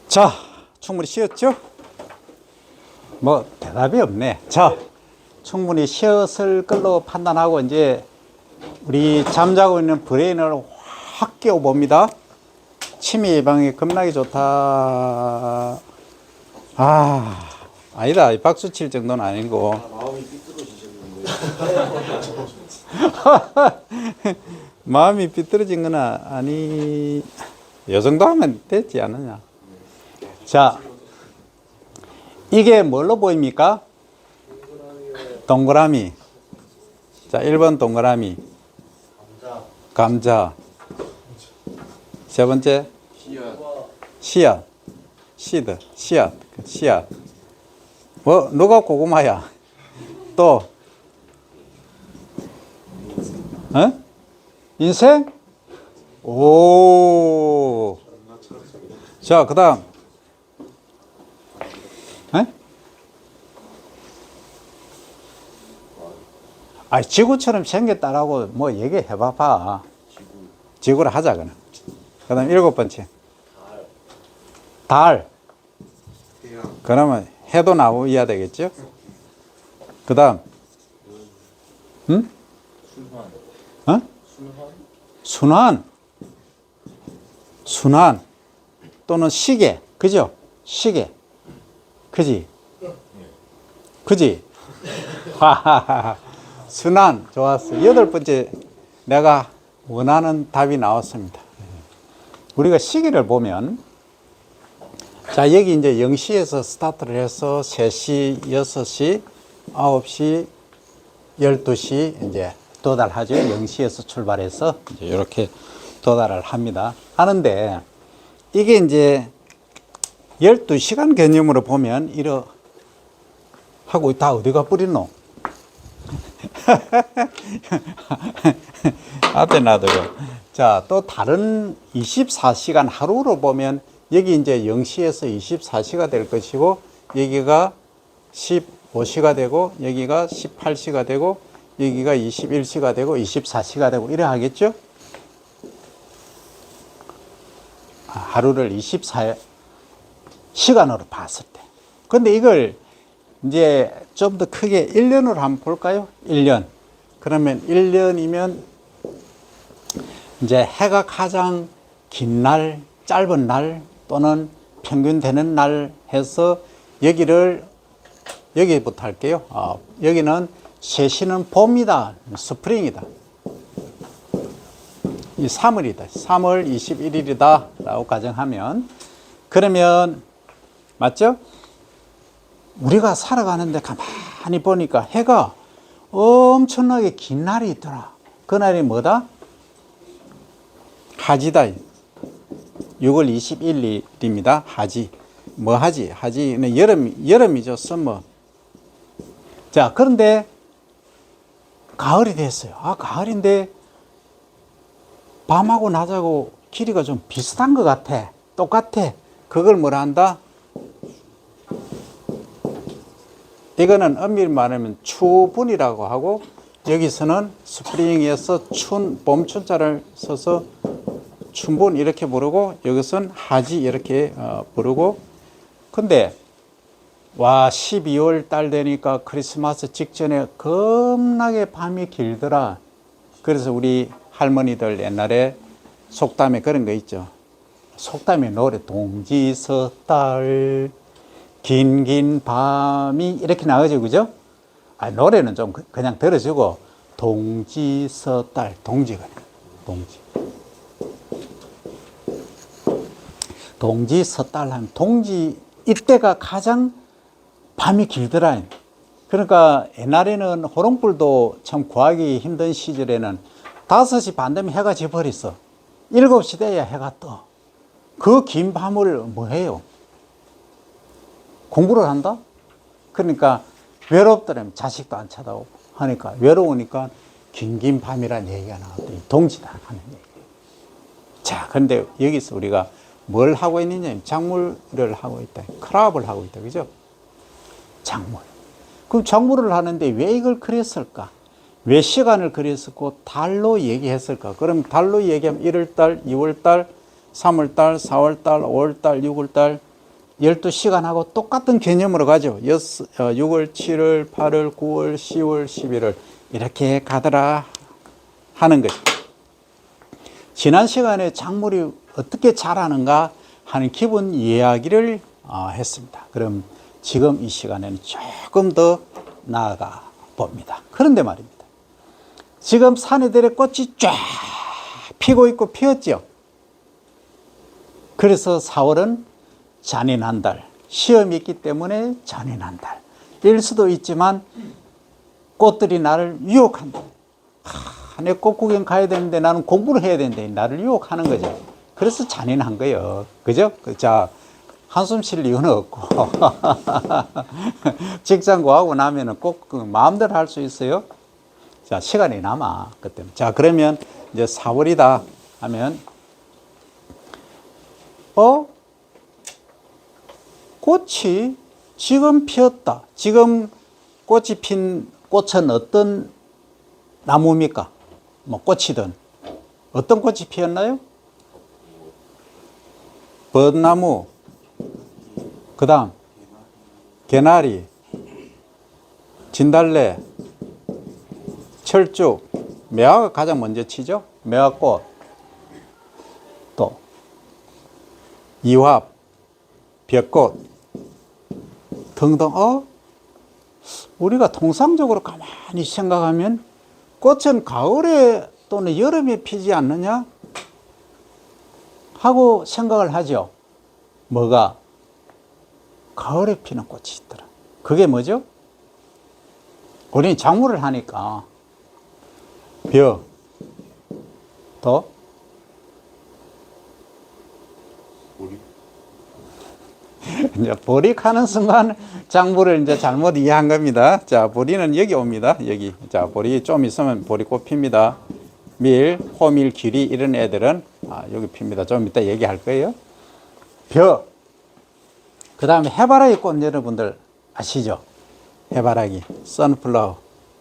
자, 충분히 쉬었죠? 뭐 대답이 없네. 자, 충분히 쉬었을 걸로 판단하고 이제 우리 잠자고 있는 브레인을 확 깨워 봅니다. 치매 예방에 겁나게 좋다. 아니다. 박수 칠 정도는 아니고. 마음이 삐뚤어지셨는데. 마음이 삐뚤어진 건 아니. 요 정도 하면 됐지 않느냐. 자, 이게 뭘로 보입니까? 동그라미. 자, 1번 동그라미. 감자. 세 번째. 씨앗. 씨드. 씨앗. 씨앗. 뭐, 누가 고구마야? 또. 어? 인생? 오. 자, 그 다음. 지구처럼 생겼다라고 뭐 얘기해봐봐. 지구를 하자, 그냥. 그 다음 7번째. 달. 그러면 해도 나와야 되겠죠? 그 다음. 응? 순환. 순환. 또는 시계. 그죠? 시계. 그지? 그지? 순환. 좋았어. 8번째 내가 원하는 답이 나왔습니다. 우리가 시계를 보면, 자, 여기 이제 0시에서 스타트를 해서 3시, 6시, 9시, 12시 이제 도달하죠. 0시에서 출발해서 이제 이렇게 도달을 합니다. 하는데, 이게 이제 12시간 개념으로 보면, 하고 다 어디가 뿌리노? 앞에 놔두고. 자, 또 다른 24시간 하루로 보면 여기 이제 0시에서 24시가 될 것이고, 여기가 15시가 되고, 여기가 18시가 되고, 여기가 21시가 되고, 24시가 되고, 이래 하겠죠? 하루를 24시간으로 봤을 때. 근데 이걸 이제 좀 더 크게 1년으로 한번 볼까요? 1년. 그러면 1년이면 이제 해가 가장 긴 날, 짧은 날 또는 평균 되는 날 해서 여기부터 할게요. 여기는 3시는 봄이다. 스프링이다. 이 3월이다. 3월 21일이다. 라고 가정하면, 그러면, 맞죠? 우리가 살아가는데 가만히 보니까 해가 엄청나게 긴 날이 있더라. 그날이 뭐다? 하지다. 6월 21일입니다. 하지. 뭐 하지? 하지는 여름이죠. 서머. 자, 그런데 가을이 됐어요. 가을인데 밤하고 낮하고 길이가 좀 비슷한 것 같아. 똑같아. 그걸 뭐라 한다? 이거는 엄밀히 말하면 추분이라고 하고, 여기서는 스프링에서 봄춘자를 써서 춘분 이렇게 부르고, 여기서는 하지 이렇게 부르고. 근데 12월 달 되니까 크리스마스 직전에 겁나게 밤이 길더라. 그래서 우리 할머니들 옛날에 속담에 그런 거 있죠. 속담의 노래, 동지서달 긴 밤이 이렇게 나오죠, 그죠? 노래는 좀 그냥 들어주고, 동지서달, 동지가 동지. 동지서달 하면 동지, 이때가 가장 밤이 길더라. 그러니까 옛날에는 호롱불도 참 구하기 힘든 시절에는 5시 반 되면 해가 져버렸어. 7시 돼야 해가 떠. 그 긴 밤을 뭐 해요? 공부를 한다? 그러니까 외롭더라면 자식도 안 찾아오고 하니까, 외로우니까 긴 밤이라는 얘기가 나왔더니 동지다 하는 얘기예요. 자, 그런데 여기서 우리가 뭘 하고 있느냐? 작물을 하고 있다. 크랍을 하고 있다. 그죠? 작물. 그럼 작물을 하는데 왜 이걸 그렸을까? 왜 시간을 그렸었고 달로 얘기했을까? 그럼 달로 얘기하면 1월달, 2월달, 3월달, 4월달, 5월달, 6월달, 12시간하고 똑같은 개념으로 가죠. 6월, 7월, 8월, 9월, 10월, 11월 이렇게 가더라 하는 거죠. 지난 시간에 작물이 어떻게 자라는가 하는 기본 이야기를 했습니다. 그럼 지금 이 시간에는 조금 더 나아가 봅니다. 그런데 말입니다. 지금 산에들의 꽃이 쫙 피고 있고 피었죠. 그래서 4월은 잔인한 달, 시험이 있기 때문에 잔인한 달일 수도 있지만 꽃들이 나를 유혹한다. 내 꽃구경 가야 되는데 나는 공부를 해야 되는데 나를 유혹하는 거죠. 그래서 잔인한 거예요. 그죠? 자, 한숨 쉴 이유는 없고 직장 구하고 나면은 꼭 마음대로 할 수 있어요. 자, 시간이 남아. 그때. 자, 그러면 이제 4월이다 하면 꽃이 지금 피었다. 지금 꽃이 핀 꽃은 어떤 나무입니까? 뭐 꽃이든 어떤 꽃이 피었나요? 벚나무, 그 다음 개나리, 진달래, 철쭉, 매화가 가장 먼저 치죠. 매화꽃, 또 이화합, 벽꽃 등등. 우리가 통상적으로 가만히 생각하면 꽃은 가을에 또는 여름에 피지 않느냐 하고 생각을 하죠. 뭐가? 가을에 피는 꽃이 있더라. 그게 뭐죠? 우리는 작물을 하니까 벼, 또 이제 보리하는 순간 작물을 이제 잘못 이해한 겁니다. 자, 보리는 여기 옵니다. 여기. 자, 보리 좀 있으면 보리꽃 핍니다. 밀, 호밀, 귀리 이런 애들은 여기 핍니다. 좀 이따 얘기할 거예요. 벼. 그 다음에 해바라기 꽃 여러분들 아시죠? 해바라기, 선플라워.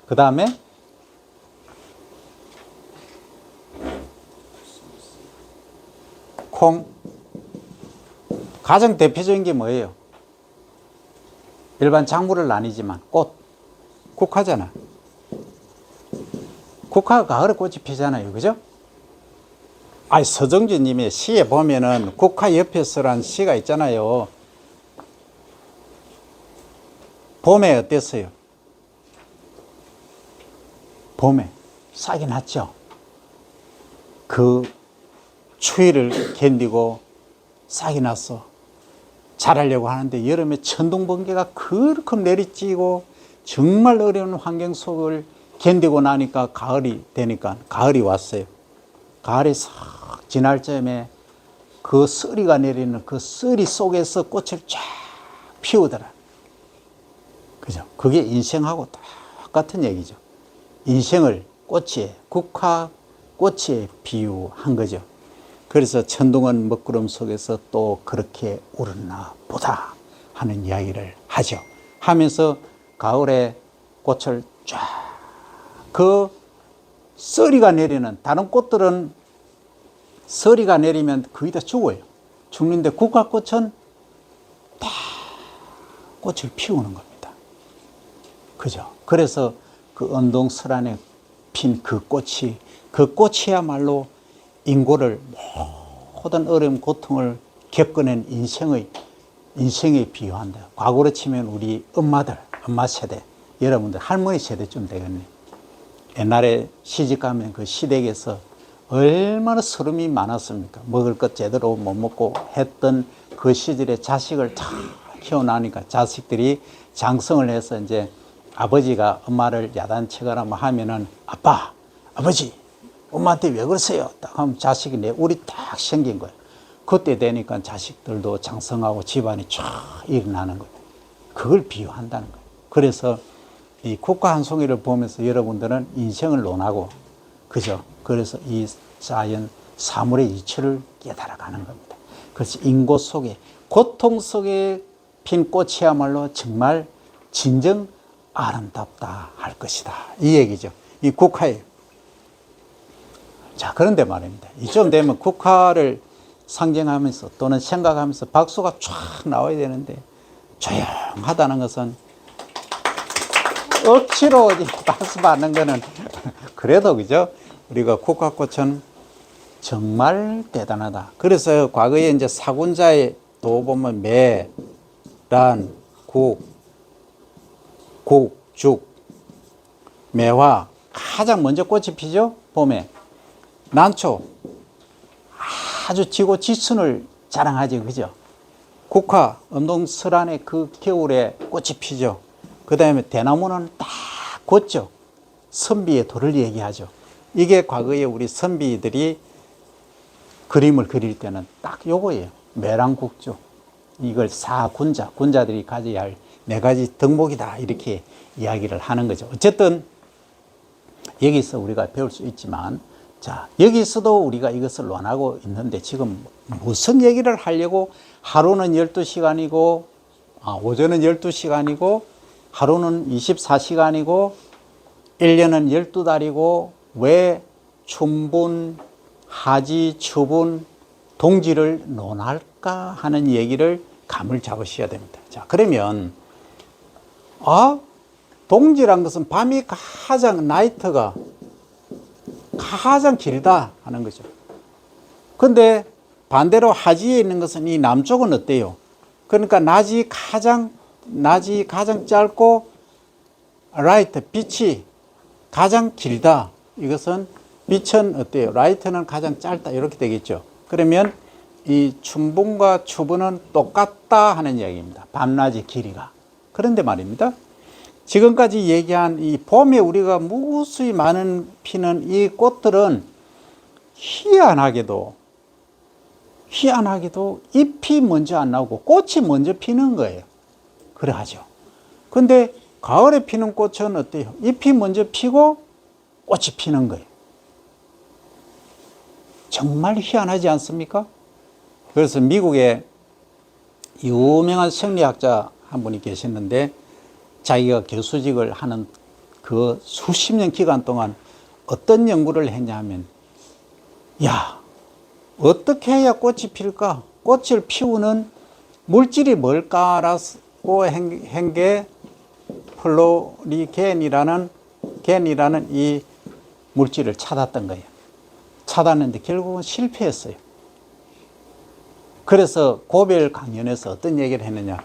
그 다음에 콩. 가장 대표적인 게 뭐예요? 일반 작물을 나뉘지만 꽃, 국화잖아. 국화가 가을에 꽃이 피잖아요. 그죠? 서정주님의 시에 보면은 국화 옆에서란 시가 있잖아요. 봄에 어땠어요? 봄에 싹이 났죠? 그 추위를 견디고 싹이 났어. 자라려고 하는데 여름에 천둥번개가 그렇게 내리쬐고 정말 어려운 환경 속을 견디고 나니까 가을이 되니까 가을이 왔어요. 가을이 싹 지날 쯤에 그 쓰리가 내리는 그 쓰리 속에서 꽃을 쫙 피우더라. 그죠? 그게 인생하고 똑같은 얘기죠. 인생을 꽃에, 국화 꽃에 비유한 거죠. 그래서 천둥은 먹구름 속에서 또 그렇게 울었나 보다 하는 이야기를 하죠. 하면서 가을에 꽃을 쫙 그 서리가 내리는, 다른 꽃들은 서리가 내리면 거의 다 죽어요. 죽는데 국화꽃은 다 꽃을 피우는 겁니다. 그죠? 그래서 그 언동설 안에 핀 그 꽃이야말로 인고를 모든 어려움, 고통을 겪어낸 인생에 비유한다. 과거로 치면 우리 엄마들, 엄마 세대, 여러분들 할머니 세대쯤 되겠네. 옛날에 시집 가면 그 시댁에서 얼마나 서름이 많았습니까? 먹을 것 제대로 못 먹고 했던 그 시절에 자식을 다 키워나니까 자식들이 장성을 해서 이제 아버지가 엄마를 야단치거나 뭐 하면은 아빠, 아버지, 엄마한테 왜 그러세요? 딱 하면 자식이 내 울이 딱 생긴 거예요. 그때 되니까 자식들도 장성하고 집안이 쫙 일어나는 거예요. 그걸 비유한다는 거예요. 그래서 이 국화 한 송이를 보면서 여러분들은 인생을 논하고, 그죠? 그래서 이 자연 사물의 이치를 깨달아가는 겁니다. 그래서 인고 속에, 고통 속에 핀 꽃이야말로 정말 진정 아름답다 할 것이다. 이 얘기죠. 이 국화예요. 자, 그런데 말입니다. 이쯤 되면 국화를 상징하면서 또는 생각하면서 박수가 쫙 나와야 되는데 조용하다는 것은 억지로 박수 받는 거는 그래도 그죠? 우리가 국화꽃은 정말 대단하다. 그래서 과거에 이제 사군자의 도 보면 매, 란, 국, 죽, 매화 가장 먼저 꽃이 피죠? 봄에. 난초 아주 지고 지순을 자랑하지 그죠? 국화, 엄동설안의 그 겨울에 꽃이 피죠. 그 다음에 대나무는 딱 곧죠. 선비의 도를 얘기하죠. 이게 과거에 우리 선비들이 그림을 그릴 때는 딱 요거예요. 매랑국주. 이걸 사군자, 군자들이 가져야 할 네 가지 덕목이다. 이렇게 이야기를 하는 거죠. 어쨌든 여기서 우리가 배울 수 있지만, 자, 여기서도 우리가 이것을 논하고 있는데 지금 무슨 얘기를 하려고 하루는 12시간이고, 오전은 12시간이고, 하루는 24시간이고, 1년은 12달이고, 왜 춘분, 하지, 추분, 동지를 논할까 하는 얘기를 감을 잡으셔야 됩니다. 자, 그러면, 동지란 것은 밤이 가장, 나이트가 가장 길다 하는 거죠. 근데 반대로 하지에 있는 것은 이 남쪽은 어때요? 그러니까 낮이 가장 짧고, 라이트, 빛이 가장 길다. 이것은 빛은 어때요? 라이트는 가장 짧다. 이렇게 되겠죠. 그러면 이 춘분과 추분은 똑같다 하는 이야기입니다. 밤낮의 길이가. 그런데 말입니다. 지금까지 얘기한 이 봄에 우리가 무수히 많은 피는 이 꽃들은 희한하게도 잎이 먼저 안 나오고 꽃이 먼저 피는 거예요. 그래 하죠. 근데 가을에 피는 꽃은 어때요? 잎이 먼저 피고 꽃이 피는 거예요. 정말 희한하지 않습니까? 그래서 미국에 유명한 생리학자 한 분이 계셨는데 자기가 교수직을 하는 그 수십 년 기간 동안 어떤 연구를 했냐면, 야, 어떻게 해야 꽃이 필까? 꽃을 피우는 물질이 뭘까라고 한 게 플로리겐이라는 이 물질을 찾았던 거예요. 찾았는데 결국은 실패했어요. 그래서 고별 강연에서 어떤 얘기를 했느냐.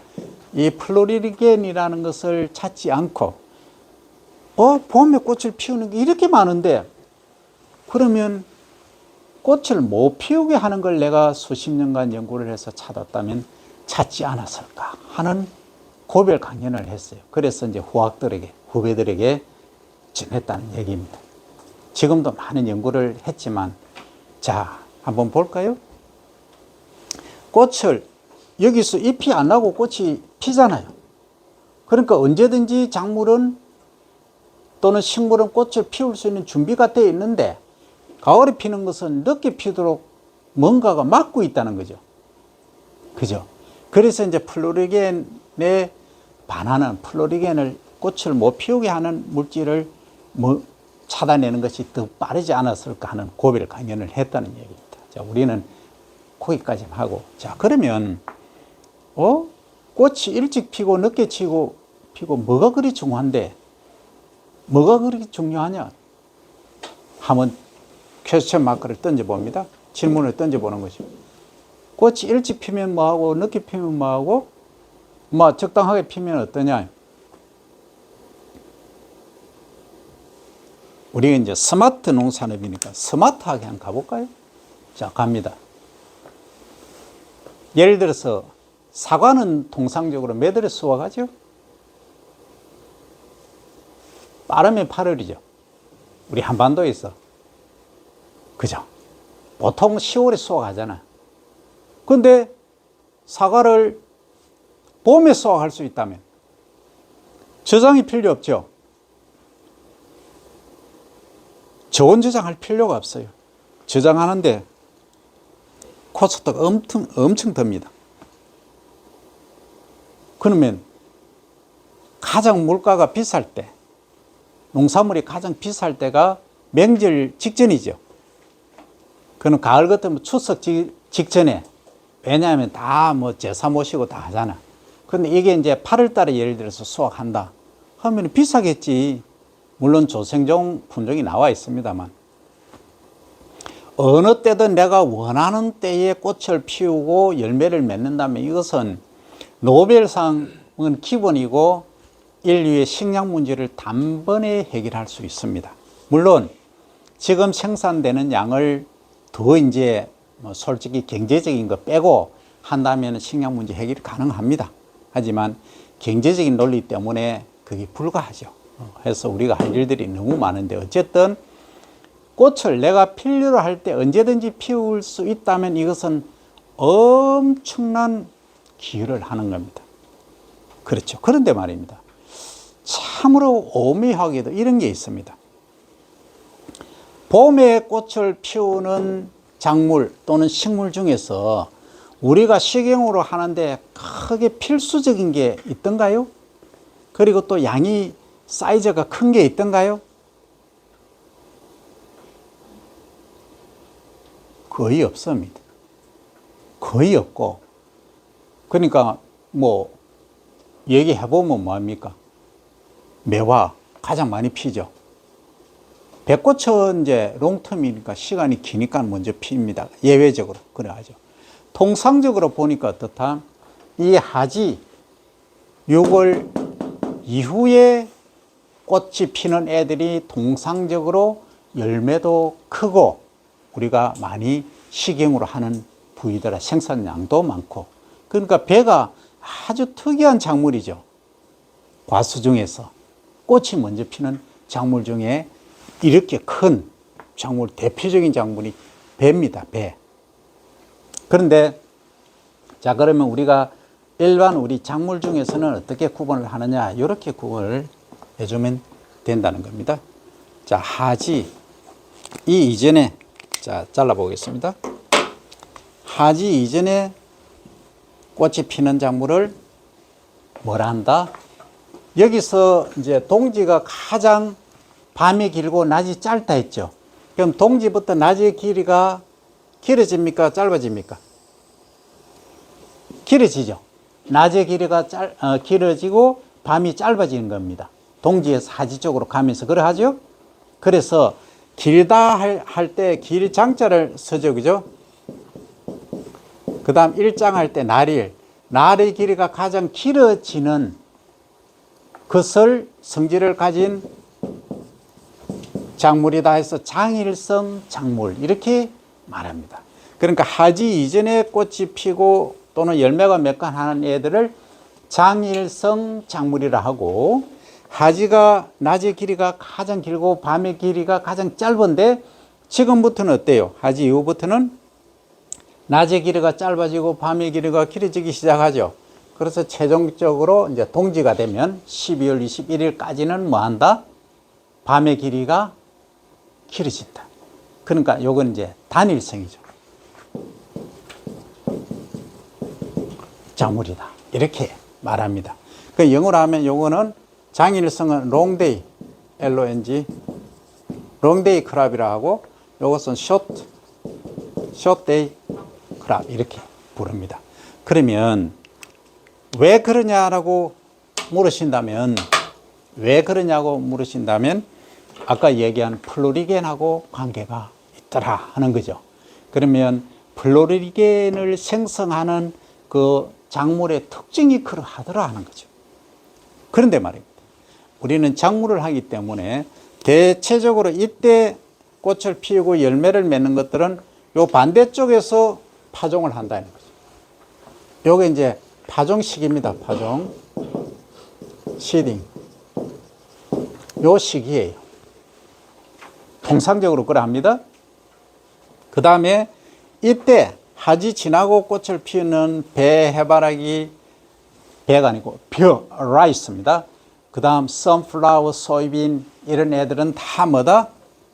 이 플로리겐이라는 것을 찾지 않고, 봄에 꽃을 피우는 게 이렇게 많은데, 그러면 꽃을 못 피우게 하는 걸 내가 수십 년간 연구를 해서 찾았다면 찾지 않았을까 하는 고별 강연을 했어요. 그래서 이제 후배들에게 전했다는 얘기입니다. 지금도 많은 연구를 했지만, 자, 한번 볼까요? 꽃을, 여기서 잎이 안 나고 꽃이 피잖아요. 그러니까 언제든지 작물은 또는 식물은 꽃을 피울 수 있는 준비가 되어 있는데, 가을에 피는 것은 늦게 피도록 뭔가가 막고 있다는 거죠. 그죠? 그래서 이제 플로리겐에 반하는, 플로리겐을 꽃을 못 피우게 하는 물질을 찾아내는 것이 더 빠르지 않았을까 하는 고별 강연을 했다는 얘기입니다. 자, 우리는 거기까지 하고, 자, 그러면 꽃이 일찍 피고 늦게 피고 뭐가 그리 중요한데, 뭐가 그렇게 중요하냐? 한번 퀘스천 마크를 던져봅니다. 질문을 던져보는 거죠. 꽃이 일찍 피면 뭐하고 늦게 피면 뭐하고, 적당하게 피면 어떠냐? 우리가 이제 스마트 농산업이니까 스마트하게 한번 가볼까요? 자, 갑니다. 예를 들어서 사과는 통상적으로 몇 월에 수확하죠? 빠르면 8월이죠. 우리 한반도에서. 그죠? 보통 10월에 수확하잖아. 근데 사과를 봄에 수확할 수 있다면 저장이 필요 없죠? 저온 저장할 필요가 없어요. 저장하는데 코스트가 엄청 듭니다. 그러면 가장 물가가 비쌀 때, 농산물이 가장 비쌀 때가 명절 직전이죠. 그는 가을 같으면 추석 직전에, 왜냐하면 다 뭐 제사 모시고 다 하잖아. 근데 이게 이제 8월 달에 예를 들어서 수확한다 하면 비싸겠지. 물론 조생종 품종이 나와 있습니다만. 어느 때든 내가 원하는 때에 꽃을 피우고 열매를 맺는다면 이것은 노벨상은 기본이고 인류의 식량 문제를 단번에 해결할 수 있습니다. 물론 지금 생산되는 양을 더 이제 뭐 솔직히 경제적인 거 빼고 한다면 식량 문제 해결이 가능합니다. 하지만 경제적인 논리 때문에 그게 불가하죠. 그래서 우리가 할 일들이 너무 많은데 어쨌든 꽃을 내가 필요로 할 때 언제든지 피울 수 있다면 이것은 엄청난 기여를 하는 겁니다. 그렇죠. 그런데 말입니다. 참으로 오묘하게도 이런 게 있습니다. 봄에 꽃을 피우는 작물 또는 식물 중에서 우리가 식용으로 하는데 크게 필수적인 게 있던가요? 그리고 또 양이 사이즈가 큰 게 있던가요? 거의 없습니다. 거의 없고, 그러니까 뭐 얘기해보면 뭐합니까? 매화 가장 많이 피죠. 백꽃은 이제 롱텀이니까 시간이 기니까 먼저 피입니다. 예외적으로 그래 하죠. 통상적으로 보니까 어떻다? 이 하지 6월 이후에 꽃이 피는 애들이 통상적으로 열매도 크고 우리가 많이 식용으로 하는 부위들아 생산량도 많고, 그러니까 배가 아주 특이한 작물이죠. 과수 중에서 꽃이 먼저 피는 작물 중에 이렇게 큰 작물, 대표적인 작물이 배입니다. 배. 그런데 자, 그러면 우리가 일반 우리 작물 중에서는 어떻게 구분을 하느냐, 이렇게 구분을 해주면 된다는 겁니다. 자, 하지 이 이전에, 자, 잘라 보겠습니다. 하지 이전에 꽃이 피는 작물을 뭐라 한다? 여기서 이제 동지가 가장 밤이 길고 낮이 짧다 했죠. 그럼 동지부터 낮의 길이가 길어집니까? 짧아집니까? 길어지죠. 낮의 길이가 길어지고 밤이 짧아지는 겁니다. 동지에서 하지 쪽으로 가면서 그러하죠. 그래서 길다 할 때 길 장자를 쓰죠. 그죠? 그 다음 일장 할 때 날일. 날의 길이가 가장 길어지는 것을 성질을 가진 작물이다 해서 장일성 작물 이렇게 말합니다. 그러니까 하지 이전에 꽃이 피고 또는 열매가 몇 간 하는 애들을 장일성 작물이라 하고, 하지가 낮의 길이가 가장 길고 밤의 길이가 가장 짧은데 지금부터는 어때요? 하지 이후부터는 낮의 길이가 짧아지고 밤의 길이가 길어지기 시작하죠. 그래서 최종적으로 이제 동지가 되면 12월 21일까지는 뭐 한다? 밤의 길이가 길어진다. 그러니까 요건 이제 단일성이죠. 작물이다. 이렇게 말합니다. 그 영어로 하면 요거는 장일성은 롱데이, LONG, 롱데이 크랍이라 하고, 요것은 숏데이 크랍 이렇게 부릅니다. 그러면 왜 그러냐라고 물으신다면, 아까 얘기한 플로리겐하고 관계가 있더라 하는 거죠. 그러면 플로리겐을 생성하는 그 작물의 특징이 그러하더라 하는 거죠. 그런데 말입니다. 우리는 작물을 하기 때문에 대체적으로 이때 꽃을 피우고 열매를 맺는 것들은 요 반대쪽에서 파종을 한다는 거죠. 요게 이제 파종 시기입니다. 파종. 시딩. 요 시기예요. 통상적으로 그래 합니다. 그 다음에 이때 하지 지나고 꽃을 피우는 배, 해바라기, 배가 아니고 벼, 라이스입니다. 그 다음 선플라워, 소이빈 이런 애들은 다 뭐다?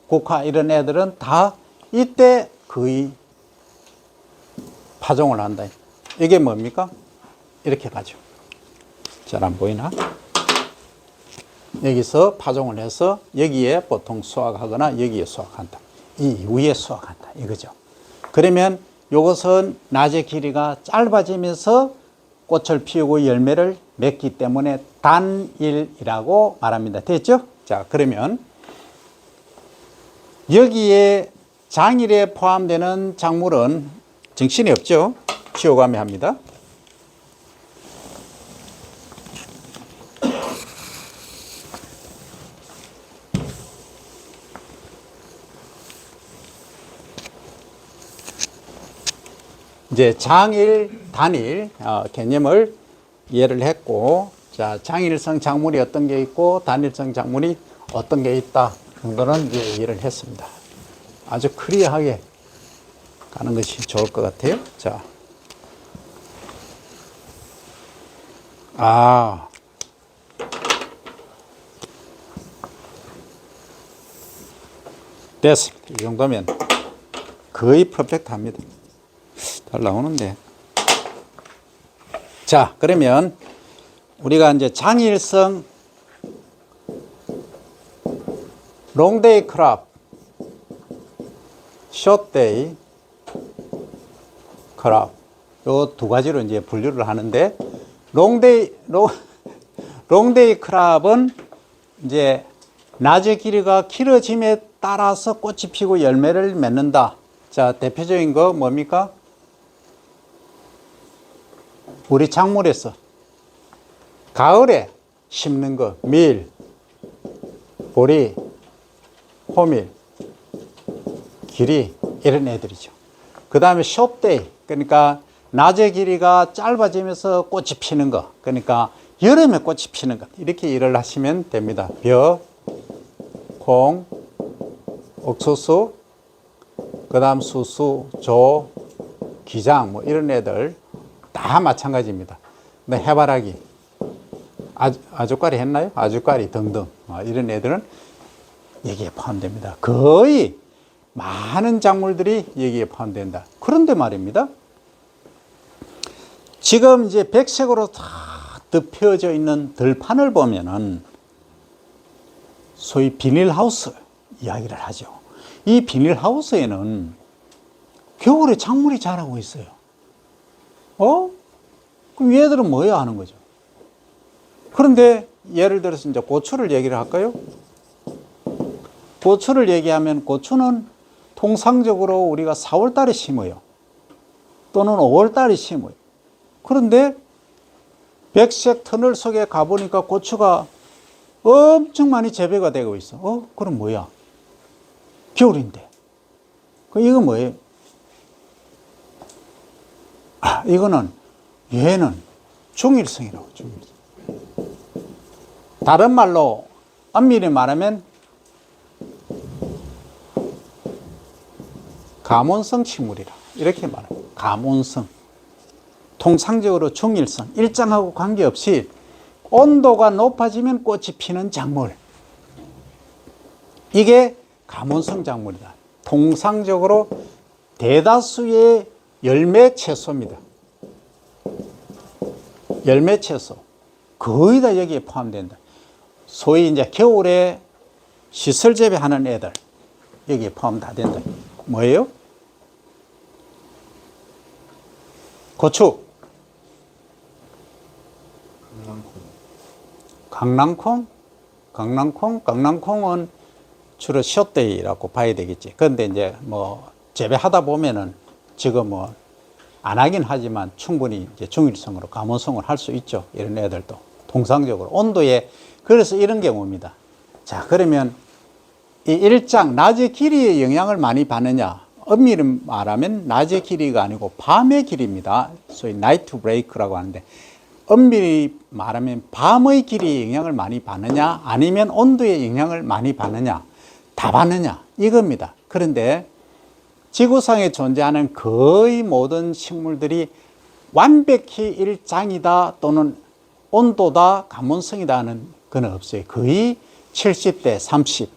국화 이런 애들은 다 이때 거의 파종을 한다. 이게 뭡니까? 이렇게 가죠. 잘 안 보이나? 여기서 파종을 해서 여기에 보통 수확하거나 여기에 수확한다. 이 위에 수확한다. 이거죠. 그러면 이것은 낮의 길이가 짧아지면서 꽃을 피우고 열매를 맺기 때문에 단일이라고 말합니다. 됐죠? 자, 그러면 여기에 장일에 포함되는 작물은 정신이 없죠? 지워가며 합니다. 이제 장일, 단일 개념을 이해를 했고, 자, 장일성 작물이 어떤 게 있고 단일성 작물이 어떤 게 있다 정도는 이제 이해를 했습니다. 아주 클리어하게 가는 것이 좋을 것 같아요. 자, 됐습니다. 이 정도면 거의 퍼펙트합니다. 잘 나오는데. 자, 그러면 우리가 이제 장일성 롱데이 크롭, 숏데이 크롭 요 두 가지로 이제 분류를 하는데, 롱데이 크롭은 이제 낮의 길이가 길어짐에 따라서 꽃이 피고 열매를 맺는다. 자, 대표적인 거 뭡니까? 우리 작물에서 가을에 심는 거, 밀, 보리, 호밀, 기리, 이런 애들이죠. 그 다음에 숏데이, 그러니까 낮의 길이가 짧아지면서 꽃이 피는 거, 그러니까 여름에 꽃이 피는 것, 이렇게 일을 하시면 됩니다. 벼, 콩, 옥수수, 그 다음 수수, 조, 기장, 뭐 이런 애들 다 마찬가지입니다. 근데 해바라기, 아주까리 했나요? 아주까리 등등 이런 애들은 여기에 포함됩니다. 거의 많은 작물들이 여기에 포함된다. 그런데 말입니다. 지금 이제 백색으로 다 덮여져 있는 들판을 보면은 소위 비닐하우스 이야기를 하죠. 이 비닐하우스에는 겨울에 작물이 자라고 있어요. 그럼 얘들은 뭐 해야 하는 거죠? 그런데 예를 들어서 이제 고추를 얘기를 할까요? 고추를 얘기하면 고추는 통상적으로 우리가 4월 달에 심어요. 또는 5월 달에 심어요. 그런데 백색 터널 속에 가보니까 고추가 엄청 많이 재배가 되고 있어. 그럼 뭐야? 겨울인데. 이거 뭐예요? 이거는 얘는 중일성이라고. 중일성. 다른 말로 엄밀히 말하면 가몬성 식물이라 이렇게 말합니다. 가몬성. 통상적으로 중일성, 일정하고 관계없이 온도가 높아지면 꽃이 피는 작물. 이게 가몬성 작물이다. 통상적으로 대다수의 열매 채소입니다. 열매 채소. 거의 다 여기에 포함된다. 소위 이제 겨울에 시설 재배하는 애들, 여기에 포함 다 된다. 뭐예요? 고추. 강낭콩은 주로 숏데이라고 봐야 되겠지. 그런데 이제 뭐 재배하다 보면은 지금 뭐 안 하긴 하지만 충분히 이제 중일성으로 가몬성을 할 수 있죠. 이런 애들도 통상적으로 온도에. 그래서 이런 경우입니다. 자, 그러면 이 일장 낮의 길이에 영향을 많이 받느냐? 엄밀히 말하면 낮의 길이가 아니고 밤의 길이입니다. 소위 나이트 브레이크라고 하는데, 엄밀히 말하면 밤의 길이에 영향을 많이 받느냐 아니면 온도에 영향을 많이 받느냐, 다 받느냐 이겁니다. 그런데 지구상에 존재하는 거의 모든 식물들이 완벽히 일장이다 또는 온도다 가몬성이다 하는 건 없어요. 거의 70대 30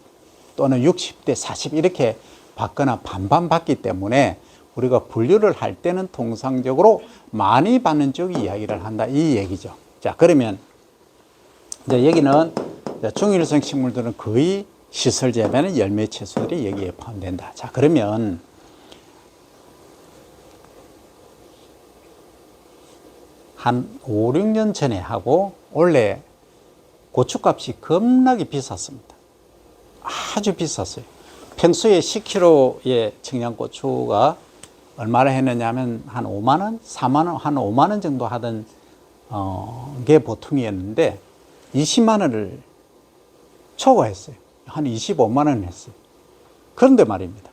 또는 60대 40 이렇게 받거나 반반 받기 때문에 우리가 분류를 할 때는 통상적으로 많이 받는 쪽이 이야기를 한다 이 얘기죠. 자, 그러면 이제 여기는 중일성 식물들은 거의 시설 재배는 열매 채소들이 여기에 포함된다. 자, 그러면 한 5, 6년 전에 하고 원래 고추값이 겁나게 비쌌습니다. 아주 비쌌어요. 평소에 10kg의 청양고추가 얼마나 했느냐 하면 한 5만 원, 4만 원, 한 5만 원 정도 하던 게 보통이었는데 20만 원을 초과했어요. 한 25만 원 했어요. 그런데 말입니다.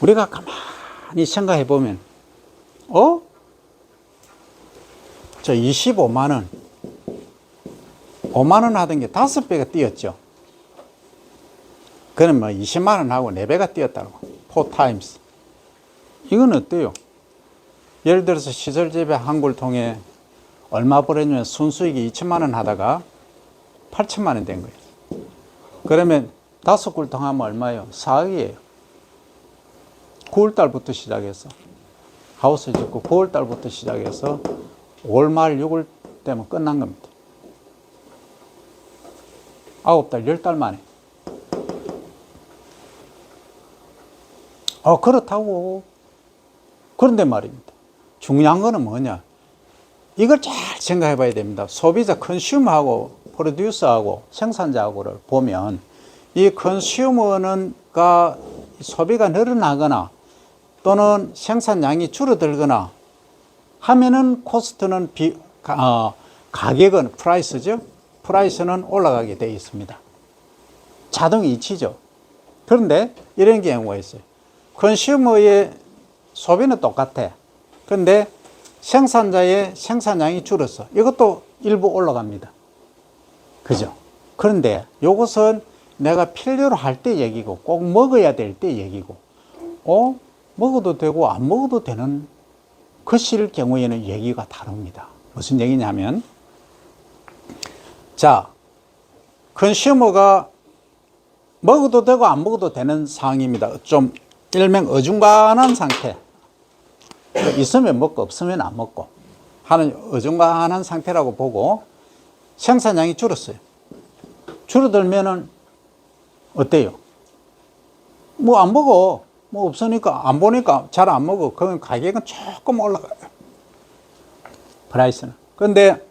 우리가 가만히 생각해 보면 저 25만 원, 5만 원 하던 게 5배가 뛰었죠. 그럼 뭐 20만 원 하고 4배가 뛰었다고. 4타임스. 이건 어때요? 예를 들어서 시설재배 한 굴 통에 얼마 벌었냐면 순수익이 2천만 원 하다가 8천만 원 된 거예요. 그러면 5굴 통 하면 얼마예요? 4억이에요. 9월달부터 시작해서 하우스 짓고 9월달부터 시작해서 5월 말 6월 되면 끝난 겁니다. 9달, 10달 만에. 그렇다고. 그런데 말입니다. 중요한 거는 뭐냐? 이걸 잘 생각해 봐야 됩니다. 소비자 컨슈머하고 프로듀서하고 생산자하고를 보면 이 컨슈머는가 소비가 늘어나거나 또는 생산량이 줄어들거나 하면은 코스트는 가격은 프라이스죠. 프라이스는 올라가게 되어 있습니다. 자동 이치죠. 그런데 이런 경우가 있어요. 컨슈머의 소비는 똑같아. 그런데 생산자의 생산량이 줄었어. 이것도 일부 올라갑니다. 그죠? 그런데 이것은 내가 필요로 할 때 얘기고 꼭 먹어야 될 때 얘기고 먹어도 되고 안 먹어도 되는 것일 경우에는 얘기가 다릅니다. 무슨 얘기냐면 자, 컨슈머가 먹어도 되고 안 먹어도 되는 상황입니다. 좀 일명 어중간한 상태. 있으면 먹고 없으면 안 먹고 하는 어중간한 상태라고 보고 생산량이 줄었어요. 줄어들면은 어때요? 뭐 안 먹어. 뭐 없으니까 안 보니까 잘 안 먹어. 그러면 가격은 조금 올라가요. 프라이스는. 그런데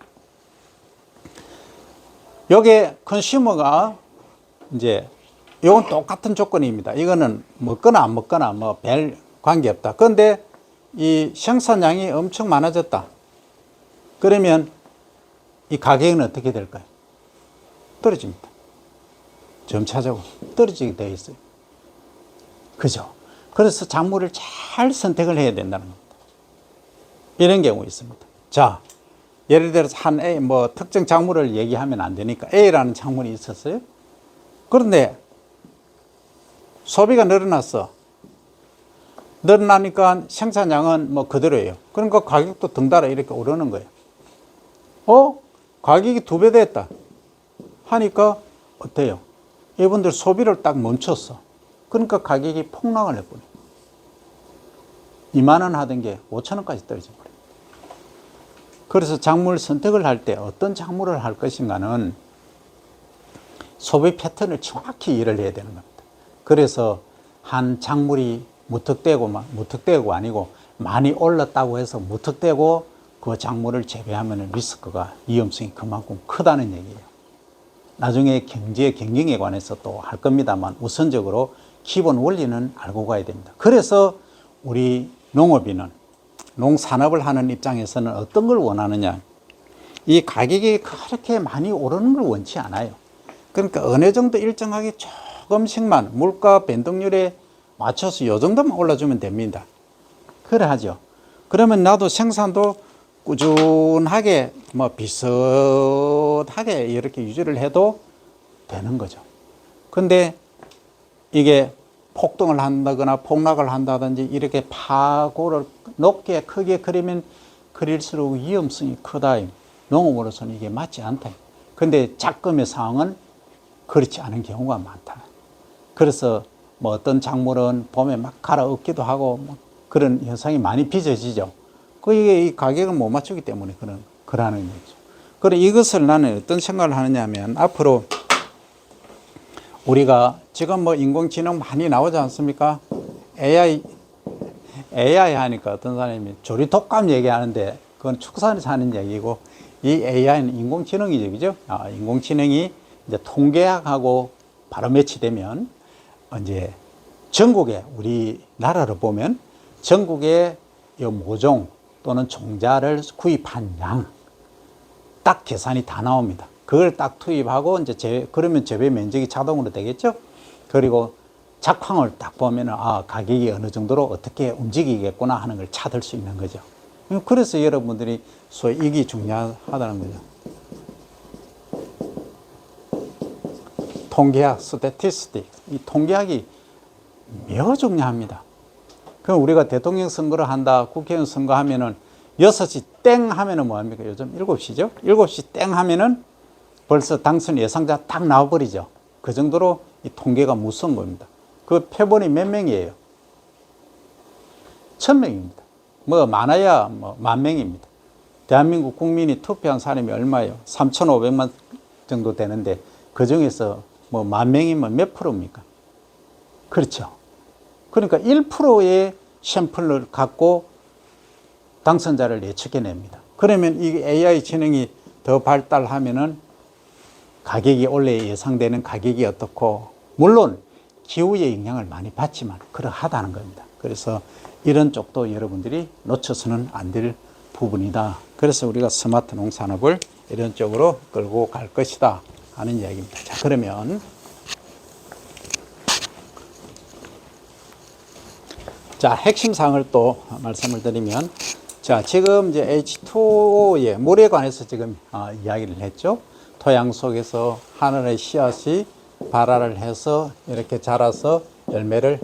여기에 컨슈머가 이제 이건 똑같은 조건입니다. 이거는 먹거나 안 먹거나 뭐 별 관계없다. 그런데 이 생산량이 엄청 많아졌다. 그러면 이 가격은 어떻게 될까요? 떨어집니다. 점차적으로 떨어지게 되어 있어요. 그죠? 그래서 작물을 잘 선택을 해야 된다는 겁니다. 이런 경우 있습니다. 자, 예를 들어서 특정 작물을 얘기하면 안 되니까 A라는 작물이 있었어요. 그런데 소비가 늘어났어. 늘어나니까 생산량은 뭐 그대로예요. 그러니까 가격도 덩달아 이렇게 오르는 거예요. 가격이 2배 됐다 하니까 어때요? 이분들 소비를 딱 멈췄어. 그러니까 가격이 폭락을 해버려요. 2만 원 하던 게 5천 원까지 떨어져 버려요. 그래서 작물 선택을 할 때 어떤 작물을 할 것인가는 소비 패턴을 정확히 이해를 해야 되는 겁니다. 그래서 한 작물이 무턱대고 아니고 많이 올랐다고 해서 무턱대고 그 작물을 재배하면 리스크가 위험성이 그만큼 크다는 얘기예요. 나중에 경영에 관해서 또 할 겁니다만 우선적으로 기본 원리는 알고 가야 됩니다. 그래서 우리 농산업을 하는 입장에서는 어떤 걸 원하느냐. 이 가격이 그렇게 많이 오르는 걸 원치 않아요. 그러니까 어느 정도 일정하게 조금씩만 물가 변동률에 맞춰서 요 정도만 올라주면 됩니다. 그래 하죠. 그러면 나도 생산도 꾸준하게 비슷하게 이렇게 유지를 해도 되는 거죠. 근데 이게 폭등을 한다거나 폭락을 한다든지 이렇게 파고를 높게 크게 그리면 그릴수록 위험성이 크다. 농업으로서는 이게 맞지 않다. 근데 작금의 상황은 그렇지 않은 경우가 많다. 그래서 어떤 작물은 봄에 막 갈아엎기도 하고 그런 현상이 많이 빚어지죠. 그게 이 가격을 못 맞추기 때문에 그러는 거죠. 그래 이것을 나는 어떤 생각을 하느냐 하면 앞으로 우리가 지금 인공지능 많이 나오지 않습니까? AI 하니까 어떤 사람이 조리독감 얘기하는데 그건 축산에서 하는 얘기고, 이 AI는 인공지능이죠, 그죠? 인공지능이 이제 통계학하고 바로 매치되면 이제 전국에 우리나라로 보면 전국에 이 모종 또는 종자를 구입한 양 딱 계산이 다 나옵니다. 그걸 딱 투입하고 이제 그러면 재배 면적이 자동으로 되겠죠. 그리고 작황을 딱 보면은 가격이 어느 정도로 어떻게 움직이겠구나 하는 걸 찾을 수 있는 거죠. 그래서 여러분들이 소위 이게 중요하다는 거죠. 통계학, 스태티스틱, 이 통계학이 매우 중요합니다. 그럼 우리가 대통령 선거를 한다, 국회의원 선거하면은 6시 땡 하면은 뭐합니까? 요즘 7시죠? 7시 땡 하면은 벌써 당선 예상자 딱 나와버리죠. 그 정도로 이 통계가 무서운 겁니다. 그 표본이 몇 명이에요? 1000명입니다. 뭐 많아야 뭐 10,000명입니다. 대한민국 국민이 투표한 사람이 얼마예요? 3,500만 정도 되는데 그 중에서 뭐 10,000명이면 몇 프로입니까? 그렇죠. 그러니까 1%의 샘플을 갖고 당선자를 예측해냅니다. 그러면 이 AI 지능이 더 발달하면은 가격이 원래 예상되는 가격이 어떻고, 물론 기후의 영향을 많이 받지만 그러하다는 겁니다. 그래서 이런 쪽도 여러분들이 놓쳐서는 안 될 부분이다. 그래서 우리가 스마트 농산업을 이런 쪽으로 끌고 갈 것이다 하는 이야기입니다. 자, 그러면 핵심 사항을 또 말씀을 드리면, 지금 이제 H2O의 물에 관해서 지금 이야기를 했죠. 토양 속에서 하늘의 씨앗이 발화를 해서 이렇게 자라서 열매를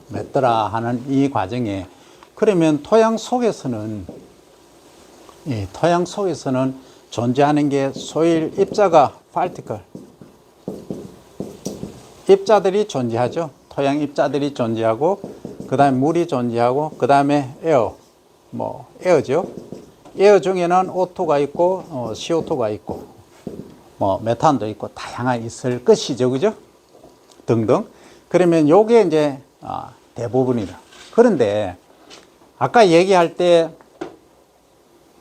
맺더라 하는 이 과정에, 그러면 토양 속에서는 존재하는 게 소일 입자가 particle, 입자들이 존재하죠. 토양 입자들이 존재하고, 그 다음에 물이 존재하고, 그 다음에 에어죠. 에어 중에는 O2가 있고, CO2가 있고, 메탄도 있고, 다양한 있을 것이죠. 그죠? 등등. 그러면 요게 이제, 대부분이다. 그런데, 아까 얘기할 때,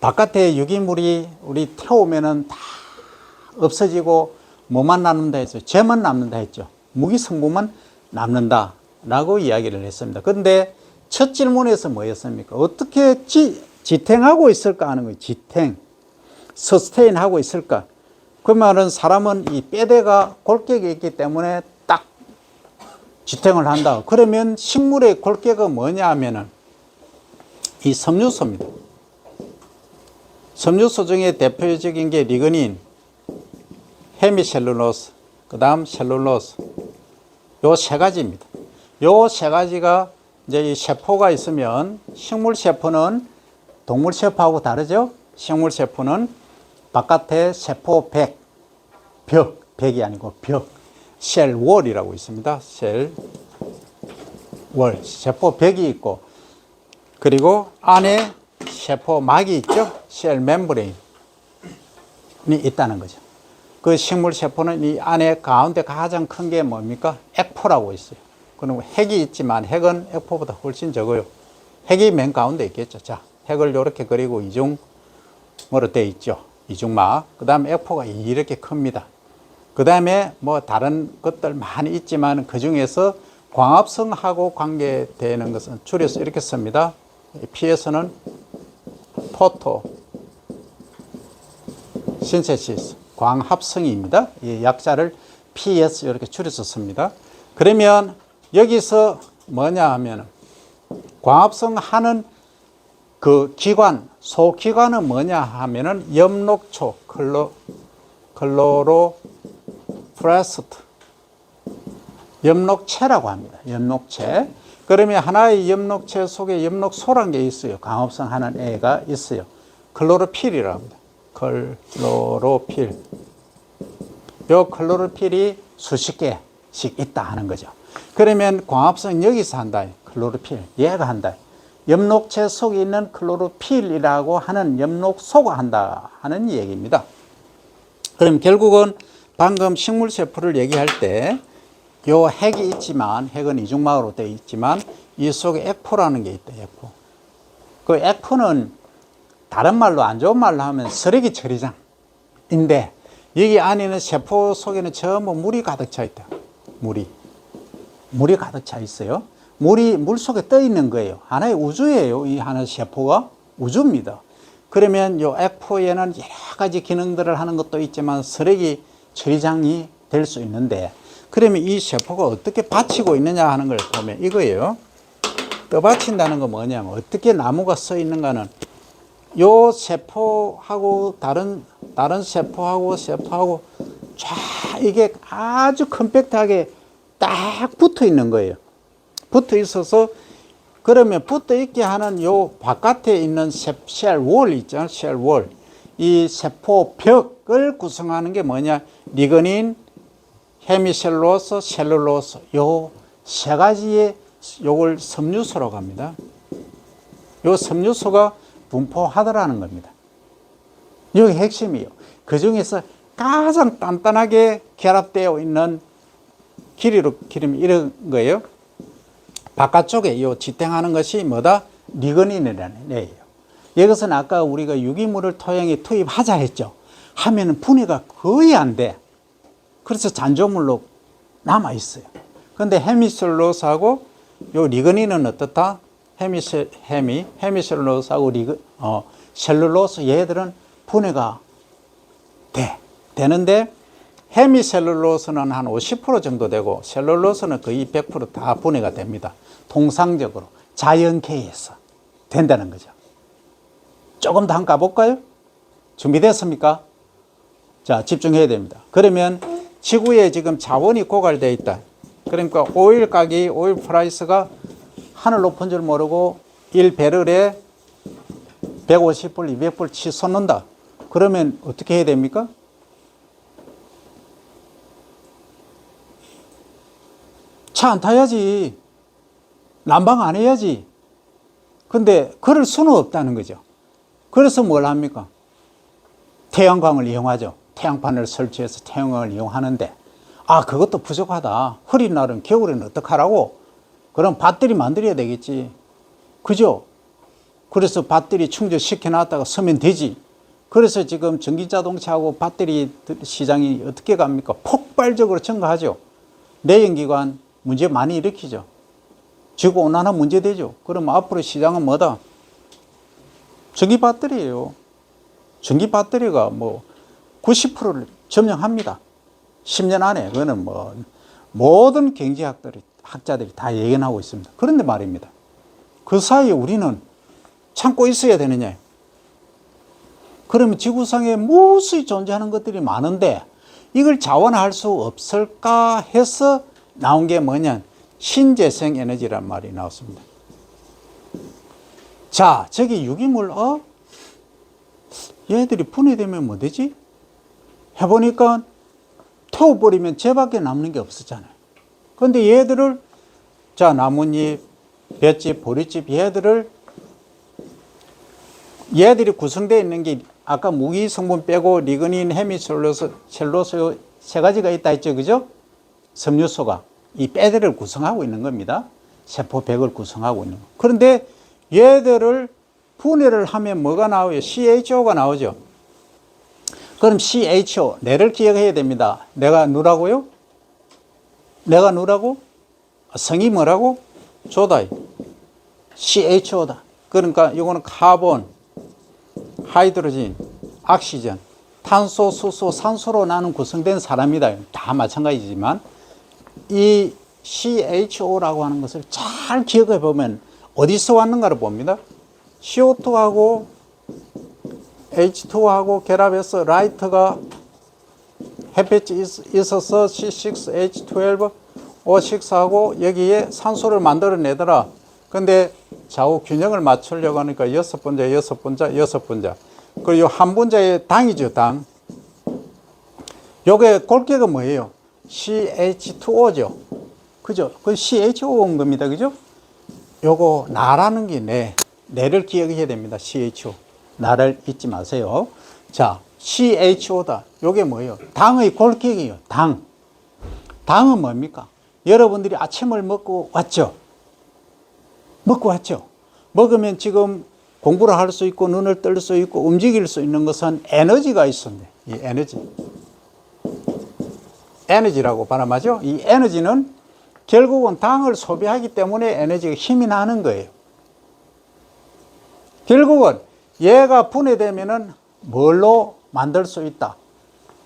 바깥에 유기물이 우리 태우면은 다 없어지고, 뭐만 남는다 했어요? 재만 남는다 했죠. 무기 성분만 남는다. 라고 이야기를 했습니다. 그런데 첫 질문에서 뭐였습니까? 어떻게 지탱하고 있을까 하는 거예요. 지탱, 서스테인 하고 있을까? 그 말은 사람은 이 뼈대가 골격이 있기 때문에 딱 지탱을 한다. 그러면 식물의 골격은 뭐냐 하면은 이 섬유소입니다. 섬유소 중에 대표적인 게 리그닌, 헤미셀룰로스, 그 다음 셀룰로스, 요 세 가지입니다. 요 세 가지가 이제 이 세포가 있으면, 식물 세포는 동물 세포하고 다르죠? 식물 세포는 바깥에 세포 벽이 아니고 벽, 셀월이라고 있습니다. 셀월, 세포 벽이 있고, 그리고 안에 세포막이 있죠? 셀 멤브레인이 있다는 거죠. 그 식물 세포는 이 안에 가운데 가장 큰 게 뭡니까? 액포라고 있어요. 그럼 핵이 있지만 핵은 액포보다 훨씬 적어요. 핵이 맨 가운데 있겠죠. 자, 핵을 이렇게 그리고 이중으로 되어 있죠. 이중막. 그 다음에 액포가 이렇게 큽니다. 그 다음에 뭐 다른 것들 많이 있지만 그 중에서 광합성하고 관계되는 것은 줄여서 이렇게 씁니다. P에서는 포토 신세시스, 광합성입니다. 이 약자를 PS 이렇게 줄여서 씁니다. 그러면 여기서 뭐냐 하면 광합성 하는 그 기관, 소기관은 뭐냐 하면은 엽록초, 클로로플라스트, 엽록체라고 합니다. 엽록체. 그러면 하나의 엽록체 속에 엽록소란 게 있어요. 광합성 하는 애가 있어요. 클로로필이라고 합니다. 클로로필. 요 클로로필이 수십 개씩 있다 하는 거죠. 그러면 광합성 여기서 한다. 클로로필. 얘가 한다. 엽록체 속에 있는 클로로필이라고 하는 엽록소가 한다 하는 얘기입니다. 그럼 결국은 방금 식물세포를 얘기할 때 요 핵이 있지만, 핵은 이중막으로 되어 있지만 이 속에 액포라는 게 있다. 액포. 그 액포는 다른 말로 안 좋은 말로 하면 쓰레기 처리장인데 여기 안에는 세포 속에는 전부 물이 가득 차 있다. 물이 가득 차 있어요. 물이 물 속에 떠 있는 거예요. 하나의 우주예요. 이 하나의 세포가 우주입니다. 그러면 이 액포에는 여러 가지 기능들을 하는 것도 있지만 쓰레기 처리장이 될 수 있는데, 그러면 이 세포가 어떻게 받치고 있느냐 하는 걸 보면 이거예요. 떠받친다는 건 뭐냐면 어떻게 나무가 써 있는가는 요 세포하고 다른 세포하고 쫙 이게 아주 컴팩트하게 딱 붙어 있는 거예요. 붙어 있어서, 그러면 붙어 있게 하는 요 바깥에 있는 셀월 있죠. 셀월. 이 세포 벽을 구성하는 게 뭐냐? 리그닌, 헤미셀룰로스, 셀룰로스. 요 세 가지의 요걸 섬유소라고 합니다. 요 섬유소가 분포하더라는 겁니다. 여기 핵심이에요. 그 중에서 가장 단단하게 결합되어 있는 기름이 이런 거예요. 바깥쪽에 요 지탱하는 것이 뭐다? 리그닌이라는 애예요. 이것은 아까 우리가 유기물을 토양에 투입하자 했죠. 하면은 분해가 거의 안 돼. 그래서 잔조물로 남아 있어요. 근데 헤미셀룰로스하고 요 리그닌은 어떻다? 헤미셀룰로스하고 셀룰로스 얘들은 분해가 되는데 헤미셀룰로스는 한 50% 정도 되고 셀룰로스는 거의 100% 다 분해가 됩니다. 통상적으로 자연계에서 된다는 거죠. 조금 더 한번 가볼까요? 준비됐습니까? 자, 집중해야 됩니다. 그러면 지구에 지금 자원이 고갈되어 있다. 그러니까 오일 가격이, 오일 프라이스가 하늘 높은 줄 모르고 1배럴에 150불, 200불 치솟는다. 그러면 어떻게 해야 됩니까? 차 안 타야지. 난방 안 해야지. 근데 그럴 수는 없다는 거죠. 그래서 뭘 합니까? 태양광을 이용하죠. 태양판을 설치해서 태양광을 이용하는데, 아, 그것도 부족하다. 흐린 날은, 겨울에는 어떡하라고? 그럼 배터리 만들어야 되겠지. 그죠? 그래서 배터리 충전시켜 놨다가 쓰면 되지. 그래서 지금 전기자동차하고 배터리 시장이 어떻게 갑니까? 폭발적으로 증가하죠. 내연기관 문제 많이 일으키죠. 지구온난화 문제 되죠. 그럼 앞으로 시장은 뭐다? 전기 배터리예요. 전기 배터리가 뭐 90%를 점령합니다. 10년 안에. 그거는 뭐 모든 학자들이 다 예견하고 있습니다. 그런데 말입니다. 그 사이에 우리는 참고 있어야 되느냐? 그러면 지구상에 무수히 존재하는 것들이 많은데 이걸 자원화할 수 없을까 해서 나온 게 뭐냐? 신재생 에너지란 말이 나왔습니다. 자, 저기 유기물, 얘들이 분해되면 뭐 되지? 해보니까 태워버리면 쟤밖에 남는 게 없었잖아요. 근데 얘들을, 자, 나뭇잎, 볏짚, 보리집, 얘들이 구성되어 있는 게 아까 무기 성분 빼고 리그닌, 헤미셀룰로스, 셀룰로스 세 가지가 있다 했죠. 그죠? 섬유소가 이 빼들을 구성하고 있는 겁니다. 세포백을 구성하고 있는 거. 그런데 얘들을 분해를 하면 뭐가 나와요? CHO가 나오죠. 그럼 CHO, 내를 기억해야 됩니다. 내가 누라고요? 내가 누라고? 성이 뭐라고? 조다. CHO다. 그러니까 이거는 카본, 하이드로진, 옥시전, 탄소, 수소, 산소로 나는 구성된 사람이다. 다 마찬가지지만 이 CHO라고 하는 것을 잘 기억해 보면 어디서 왔는가를 봅니다. CO2하고 H2하고 결합해서 라이트가 햇빛이 있어서 C6H12 O6하고 여기에 산소를 만들어내더라. 근데 좌우 균형을 맞추려고 하니까 여섯 분자. 그리고 한 분자의 당이죠, 당. 요게 골격은 뭐예요? CH2O죠. 그죠? 그 CHO인 겁니다. 그죠? 요거 나라는 게 내를 기억해야 됩니다. CHO. 나를 잊지 마세요. 자, CHO다. 요게 뭐예요? 당의 골격이에요. 당. 당은 뭡니까? 여러분들이 아침을 먹고 왔죠? 먹으면 지금 공부를 할 수 있고 눈을 뜰 수 있고 움직일 수 있는 것은 에너지가 있었네. 이 에너지. 에너지라고 발음하죠. 이 에너지는 결국은 당을 소비하기 때문에 에너지가 힘이 나는 거예요. 결국은 얘가 분해되면은 뭘로 만들 수 있다.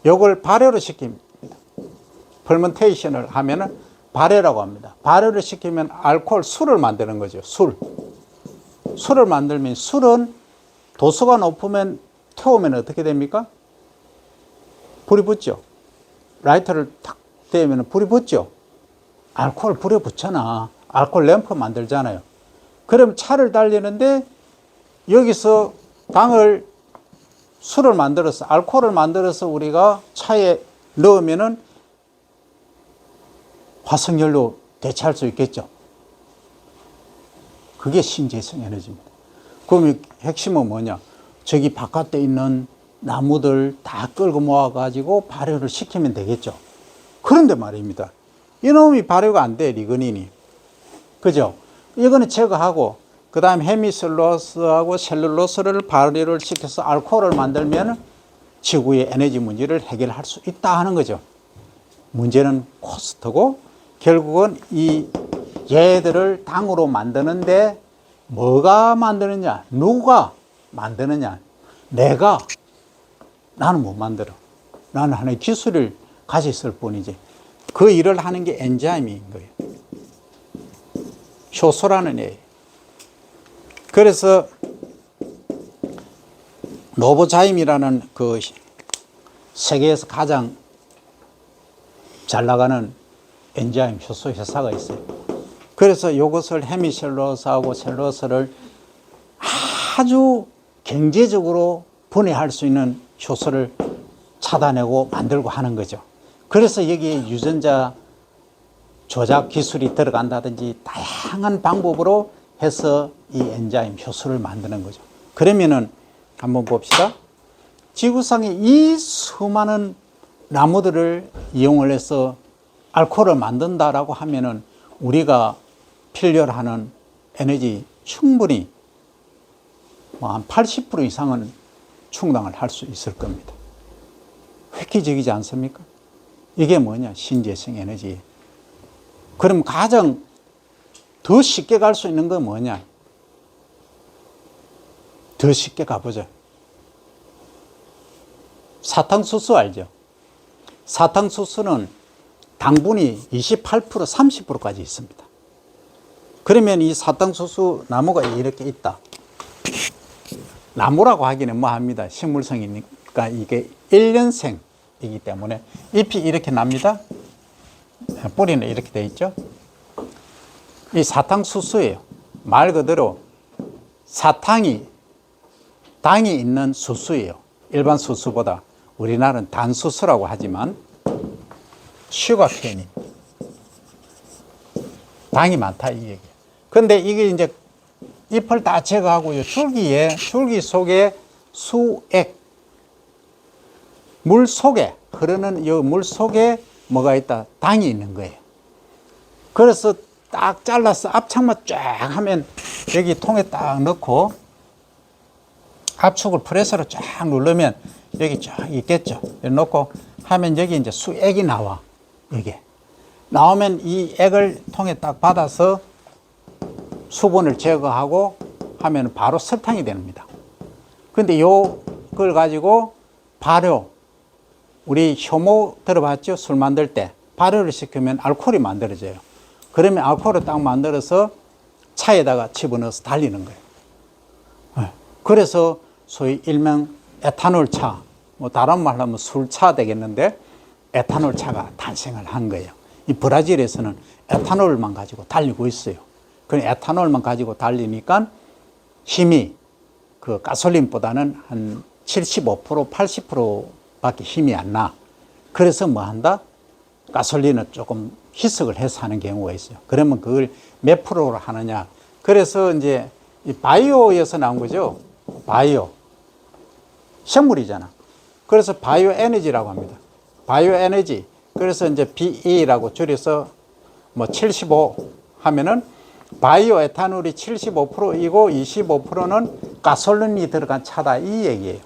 요걸 발효를 시킵니다. 퍼먼테이션을 하면은 발효라고 합니다. 발효를 시키면 알코올, 술을 만드는 거죠. 술을 만들면 술은 도수가 높으면 태우면 어떻게 됩니까? 불이 붙죠. 라이터를 탁 대면 불이 붙죠. 알코올 불에 붙잖아. 알코올 램프 만들잖아요. 그럼 차를 달리는데 여기서 술을 만들어서 알코올을 만들어서 우리가 차에 넣으면은 화석연료 대체할 수 있겠죠. 그게 신재생 에너지입니다. 그럼 핵심은 뭐냐? 저기 바깥에 있는 나무들 다 끌고 모아가지고 발효를 시키면 되겠죠. 그런데 말입니다. 이놈이 발효가 안 돼, 리그닌이. 그죠? 이거는 제거하고, 그 다음 헤미셀룰로스하고 셀룰로스를 발효를 시켜서 알코올을 만들면 지구의 에너지 문제를 해결할 수 있다 하는 거죠. 문제는 코스트고, 결국은 이 얘들을 당으로 만드는데 뭐가 만드느냐, 누가 만드느냐, 나는 못 만들어. 나는 하나의 기술을 가졌을 뿐이지. 그 일을 하는 게 엔자임인 거예요. 효소라는 애예요. 그래서 노보자임이라는 그 세계에서 가장 잘 나가는 엔자임 효소 회사가 있어요. 그래서 이것을 헤미셀룰로스하고 셀룰로스를 아주 경제적으로 분해할 수 있는 효소를 찾아내고 만들고 하는 거죠. 그래서 여기에 유전자 조작 기술이 들어간다든지 다양한 방법으로 해서 이 엔자임 효소를 만드는 거죠. 그러면은 한번 봅시다. 지구상에 이 수많은 나무들을 이용을 해서 알코올을 만든다라고 하면은 우리가 필요로 하는 에너지 충분히 한 80% 이상은 충당을 할 수 있을 겁니다. 획기적이지 않습니까? 이게 뭐냐? 신재생 에너지. 그럼 가장 더 쉽게 갈 수 있는 건 뭐냐? 더 쉽게 가보죠. 사탕수수 알죠? 사탕수수는 당분이 28%, 30%까지 있습니다. 그러면 이 사탕수수 나무가 이렇게 있다. 나무라고 하기는 뭐합니다. 식물성이니까 이게 1년생이기 때문에 잎이 이렇게 납니다. 뿌리는 이렇게 돼 있죠. 이 사탕수수예요. 말 그대로 당이 있는 수수예요. 일반 수수보다. 우리나라는 단수수라고 하지만 슈거케인이 당이 많다 이 얘기예요. 근데 이게 이제 잎을 다 제거하고요. 줄기 속에 수액, 물 속에 흐르는 이 물 속에 뭐가 있다? 당이 있는 거예요. 그래서 딱 잘라서 압착만 쫙 하면 여기 통에 딱 넣고 압축을 프레스로 쫙 누르면 여기 쫙 있겠죠. 여기 넣고 하면 여기 이제 수액이 나와. 여기 나오면 이 액을 통에 딱 받아서 수분을 제거하고 하면 바로 설탕이 됩니다. 근데 요걸 가지고 발효, 우리 효모 들어봤죠? 술 만들 때 발효를 시키면 알코올이 만들어져요. 그러면 알코올을 딱 만들어서 차에다가 집어넣어서 달리는 거예요. 그래서 소위 일명 에탄올 차, 뭐 다른 말로 하면 술차 되겠는데 에탄올 차가 탄생을 한 거예요. 이 브라질에서는 에탄올만 가지고 달리고 있어요. 그 에탄올만 가지고 달리니까 힘이 그 가솔린보다는 한 75%, 80%밖에 힘이 안 나. 그래서 뭐 한다? 가솔린을 조금 희석을 해서 하는 경우가 있어요. 그러면 그걸 몇 프로로 하느냐? 그래서 이제 이 바이오에서 나온 거죠. 바이오. 생물이잖아. 그래서 바이오 에너지라고 합니다. 바이오 에너지. 그래서 이제 BE라고 줄여서 뭐 75 하면은 바이오 에탄올이 75%이고 25%는 가솔린이 들어간 차다 이 얘기예요.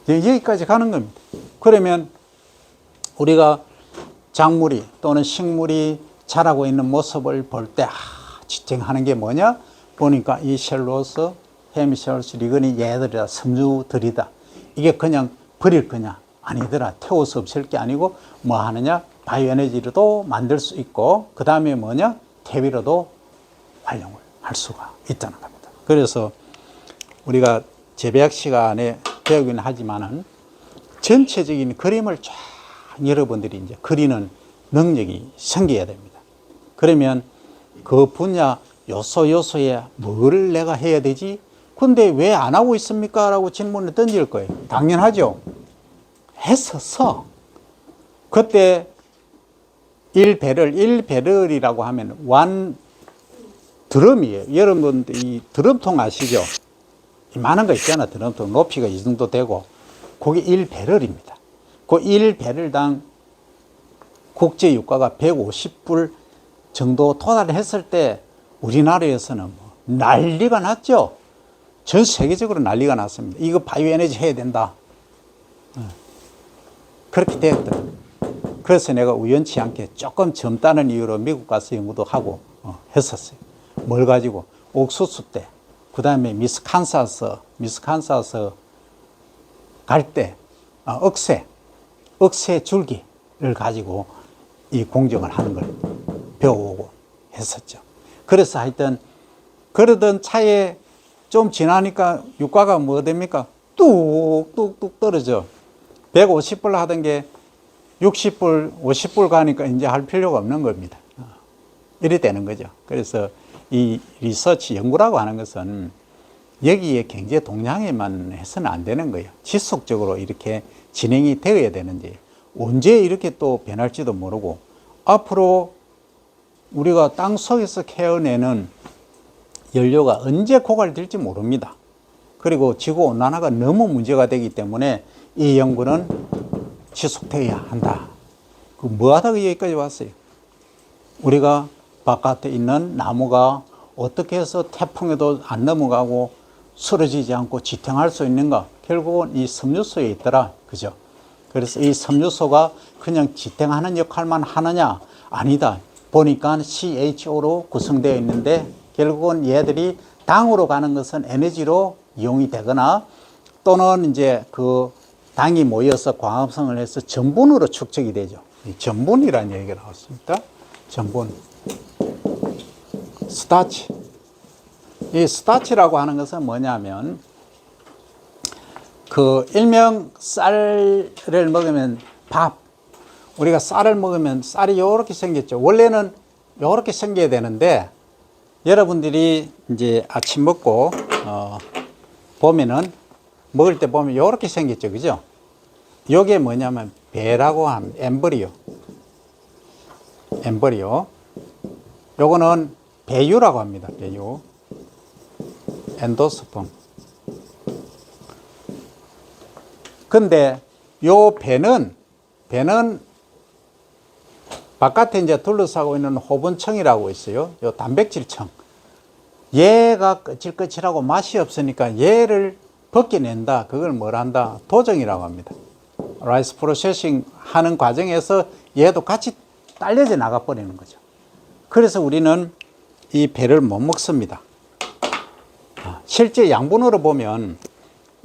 여기까지 가는 겁니다. 그러면 우리가 작물이 또는 식물이 자라고 있는 모습을 볼 때 지탱하는 게 뭐냐? 보니까 이 셀룰로스, 헤미셀룰로스, 리그닌 얘들이다, 섬유들이다. 이게 그냥 버릴 거냐? 아니더라. 태워서 없앨 게 아니고 뭐 하느냐? 바이오에너지로도 만들 수 있고 그 다음에 뭐냐? 퇴비로도 활용을 할 수가 있다는 겁니다. 그래서 우리가 재배학 시간에 배우긴 하지만은 전체적인 그림을 쫙 여러분들이 이제 그리는 능력이 생겨야 됩니다. 그러면 그 분야 요소에 뭘 내가 해야 되지? 근데 왜 안 하고 있습니까? 라고 질문을 던질 거예요. 당연하죠. 했었어. 그때 1배럴이라고 하면 완 드럼이에요. 여러분들 이 드럼통 아시죠? 많은 거 있잖아. 드럼통 높이가 이 정도 되고 그게 1배럴입니다. 그 1배럴당 국제 유가가 150불 정도 도달했을 때 우리나라에서는 뭐 난리가 났죠. 전 세계적으로 난리가 났습니다. 이거 바이오 에너지 해야 된다. 그렇게 되었더라고요. 그래서 내가 우연치 않게 조금 젊다는 이유로 미국 가서 연구도 하고 했었어요. 뭘 가지고? 옥수수 때, 그 다음에 미스칸사스 갈 때, 억새 줄기를 가지고 이 공정을 하는 걸 배워오고 했었죠. 그래서 하여튼, 그러던 차에 좀 지나니까 유가가 뭐 됩니까? 뚝뚝뚝 떨어져. 150불 하던 게 60불, 50불 가니까 이제 할 필요가 없는 겁니다. 이래 되는 거죠. 그래서 이 리서치 연구라고 하는 것은 여기에 경제 동향에만 해서는 안 되는 거예요. 지속적으로 이렇게 진행이 되어야 되는데 언제 이렇게 또 변할지도 모르고 앞으로 우리가 땅 속에서 캐어내는 연료가 언제 고갈될지 모릅니다. 그리고 지구온난화가 너무 문제가 되기 때문에 이 연구는 지속되어야 한다. 뭐 하다가 여기까지 왔어요? 우리가 바깥에 있는 나무가 어떻게 해서 태풍에도 안 넘어가고 쓰러지지 않고 지탱할 수 있는가? 결국은 이 섬유소에 있더라. 그죠? 그래서 이 섬유소가 그냥 지탱하는 역할만 하느냐? 아니다. 보니까 CHO로 구성되어 있는데 결국은 얘들이 당으로 가는 것은 에너지로 이용이 되거나 또는 이제 그 당이 모여서 광합성을 해서 전분으로 축적이 되죠. 전분이라는 얘기가 나왔습니다. 전분. 스타치. 이 스타치라고 하는 것은 뭐냐면 그 일명 쌀을 먹으면 밥. 우리가 쌀을 먹으면 쌀이 요렇게 생겼죠. 원래는 요렇게 생겨야 되는데 여러분들이 이제 아침 먹고 보면은 먹을 때 보면 요렇게 생겼죠. 그죠? 요게 뭐냐면 배라고 하는 엠브리오. 요거는 배유라고 합니다. 배유. 엔도스펌. 근데 요 배는 바깥에 이제 둘러싸고 있는 호분청이라고 있어요. 요 단백질청. 얘가 거칠거칠하고 맛이 없으니까 얘를 벗겨낸다. 그걸 뭘 한다? 도정이라고 합니다. 라이스 프로세싱 하는 과정에서 얘도 같이 딸려져 나가버리는 거죠. 그래서 우리는 이 배를 못 먹습니다. 실제 양분으로 보면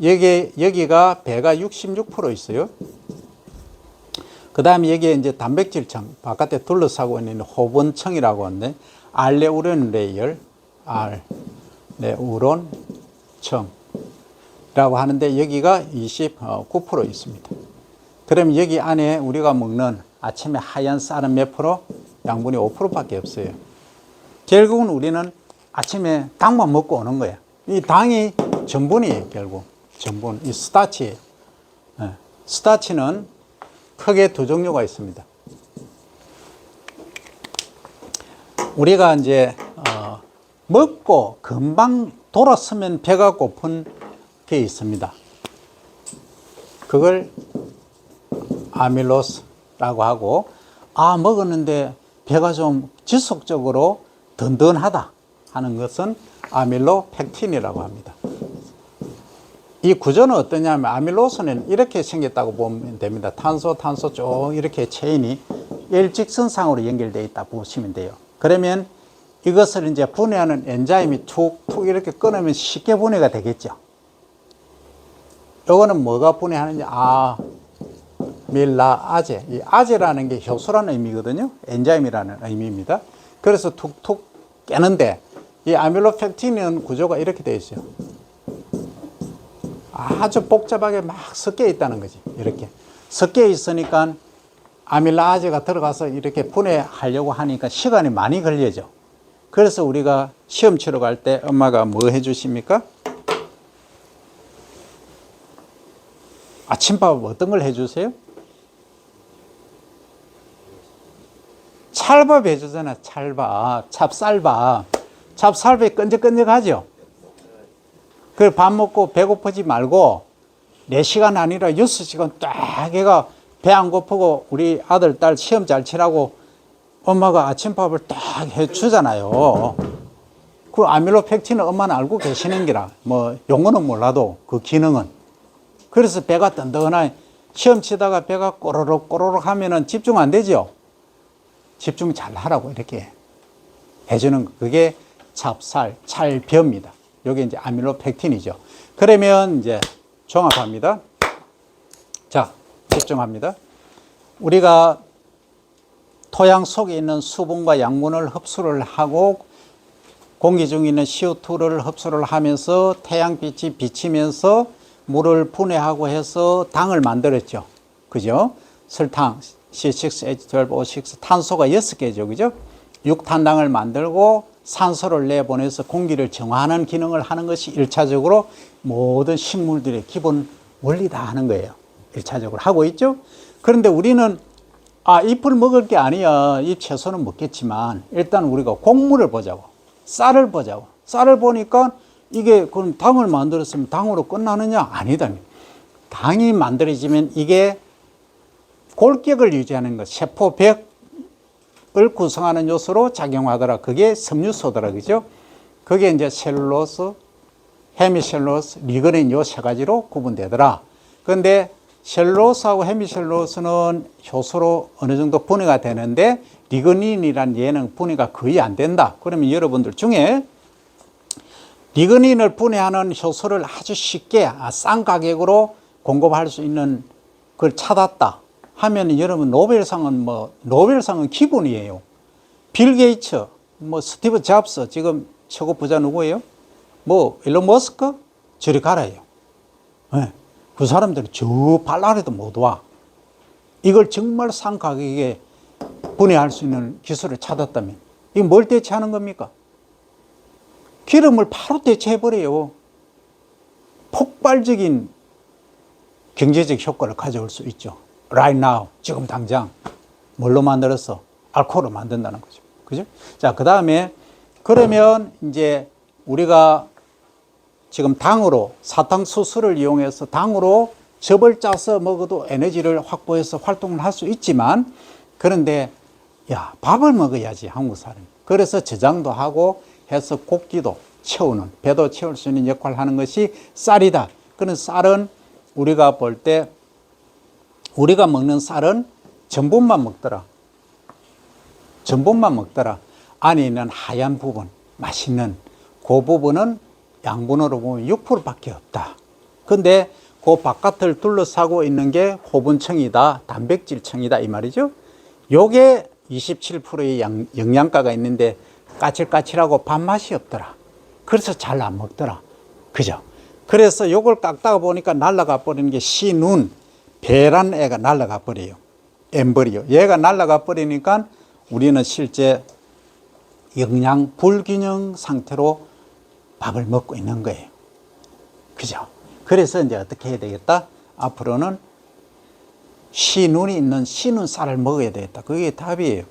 여기가 배가 66% 있어요. 그 다음에 여기에 이제 단백질청, 바깥에 둘러싸고 있는 호분청이라고 하는데, 알레우론 레이얼, 알레우론청이라고 하는데, 여기가 29% 있습니다. 그럼 여기 안에 우리가 먹는 아침에 하얀 쌀은 몇 프로? 양분이 5%밖에 없어요. 결국은 우리는 아침에 당만 먹고 오는 거예요. 이 당이 전분이에요, 결국. 전분, 이 스타치예요. 스타치는 크게 두 종류가 있습니다. 우리가 이제 먹고 금방 돌아서면 배가 고픈 게 있습니다. 그걸 아밀로스라고 하고, 먹었는데 배가 좀 지속적으로 든든하다 하는 것은 아밀로펙틴이라고 합니다. 이 구조는 어떠냐면 아밀로스는 이렇게 생겼다고 보면 됩니다. 탄소 쭉 이렇게 체인이 일직선상으로 연결되어 있다 보시면 돼요. 그러면 이것을 이제 분해하는 엔자임이 툭툭 이렇게 끊으면 쉽게 분해가 되겠죠. 요거는 뭐가 분해하는지 아밀라아제. 이 아제라는 게 효소라는 의미거든요. 엔자임이라는 의미입니다. 그래서 툭툭 깨는데 이 아밀로펙틴은 구조가 이렇게 되어 있어요. 아주 복잡하게 막 섞여 있다는 거지. 이렇게 섞여 있으니까 아밀라아제가 들어가서 이렇게 분해하려고 하니까 시간이 많이 걸려져. 그래서 우리가 시험 치러 갈 때 엄마가 뭐 해주십니까? 아침밥 어떤 걸 해주세요? 찰밥 해주잖아. 찰밥, 찹쌀밥. 찹쌀밥이 끈적끈적하죠? 그래, 밥 먹고 배고프지 말고 4시간 아니라 6시간 딱 해가 배 안 고프고 우리 아들, 딸 시험 잘 치라고 엄마가 아침밥을 딱 해주잖아요. 그 아밀로펙틴은 엄마는 알고 계시는 기라. 뭐 용어는 몰라도 그 기능은. 그래서 배가 든든하게 시험 치다가 배가 꼬르륵 꼬르륵 하면은 집중 안 되죠? 집중 잘 하라고 이렇게 해주는 거. 그게 찰벼입니다. 요게 이제 아밀로펙틴이죠. 그러면 이제 종합합니다. 자, 집중합니다. 우리가 토양 속에 있는 수분과 양분을 흡수를 하고 공기 중에 있는 CO2를 흡수를 하면서 태양빛이 비치면서 물을 분해하고 해서 당을 만들었죠. 그죠? 설탕, C6H12O6, 탄소가 6개죠. 그죠? 6탄당을 만들고 산소를 내보내서 공기를 정화하는 기능을 하는 것이 1차적으로 모든 식물들의 기본 원리다 하는 거예요. 1차적으로 하고 있죠. 그런데 우리는 잎을 먹을 게 아니야. 잎 채소는 먹겠지만 일단 우리가 곡물을 보자고. 쌀을 보자고. 쌀을 보니까 이게 그럼 당을 만들었으면 당으로 끝나느냐? 아니다. 당이 만들어지면 이게 골격을 유지하는 것, 세포벽을 구성하는 요소로 작용하더라. 그게 섬유소더라. 그죠? 그게 이제 셀룰로스, 헤미셀룰로스, 리그닌 요 세 가지로 구분되더라. 그런데 셀룰로스하고 헤미셀룰로스는 효소로 어느 정도 분해가 되는데 리그닌이란 얘는 분해가 거의 안 된다. 그러면 여러분들 중에 리그닌을 분해하는 효소를 아주 쉽게 싼 가격으로 공급할 수 있는 걸 찾았다 하면 여러분 노벨상은 기본이에요. 빌 게이츠, 스티브 잡스, 지금 최고 부자 누구예요? 일론 머스크? 저리 가라요. 네. 그 사람들은 저 발아래도 못 와. 이걸 정말 싼 가격에 분해할 수 있는 기술을 찾았다면 이게 뭘 대체하는 겁니까? 기름을 바로 대체해버려요. 폭발적인 경제적 효과를 가져올 수 있죠. Right now, 지금 당장. 뭘로 만들었어? 알코올로 만든다는 거죠. 그죠? 자, 그 다음에, 그러면 이제 우리가 지금 당으로, 사탕수수를 이용해서 당으로 즙을 짜서 먹어도 에너지를 확보해서 활동을 할 수 있지만, 그런데, 밥을 먹어야지, 한국 사람이. 그래서 저장도 하고 해서 곡기도 채우는, 배도 채울 수 있는 역할을 하는 것이 쌀이다. 그런 쌀은 우리가 볼 때, 우리가 먹는 쌀은 전분만 먹더라. 전분만 먹더라. 안에 있는 하얀 부분, 맛있는 그 부분은 양분으로 보면 6%밖에 없다. 근데 그 바깥을 둘러싸고 있는 게 호분층이다, 단백질층이다 이 말이죠. 요게 27%의 영양가가 있는데 까칠까칠하고 밥맛이 없더라. 그래서 잘 안 먹더라. 그죠? 그래서 요걸 깎다가 보니까 날아가 버리는 게 신운, 배란 애가 날아가 버려요. 엠브리오. 얘가 날아가 버리니까 우리는 실제 영양 불균형 상태로 밥을 먹고 있는 거예요. 그죠? 그래서 이제 어떻게 해야 되겠다? 앞으로는 신운이 있는 신운 쌀을 먹어야 되겠다. 그게 답이에요.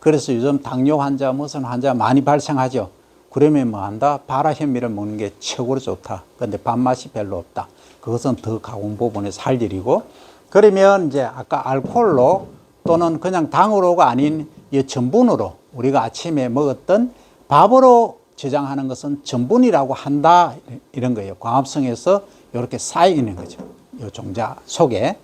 그래서 요즘 당뇨 환자, 무슨 환자 많이 발생하죠. 그러면 뭐 한다? 바라현미를 먹는 게 최고로 좋다. 근데 밥맛이 별로 없다. 그것은 더 가공 부분에서 할 일이고. 그러면 이제 아까 알코올로 또는 그냥 당으로가 아닌 이 전분으로 우리가 아침에 먹었던 밥으로 저장하는 것은 전분이라고 한다 이런 거예요. 광합성에서 이렇게 쌓이는 거죠. 이 종자 속에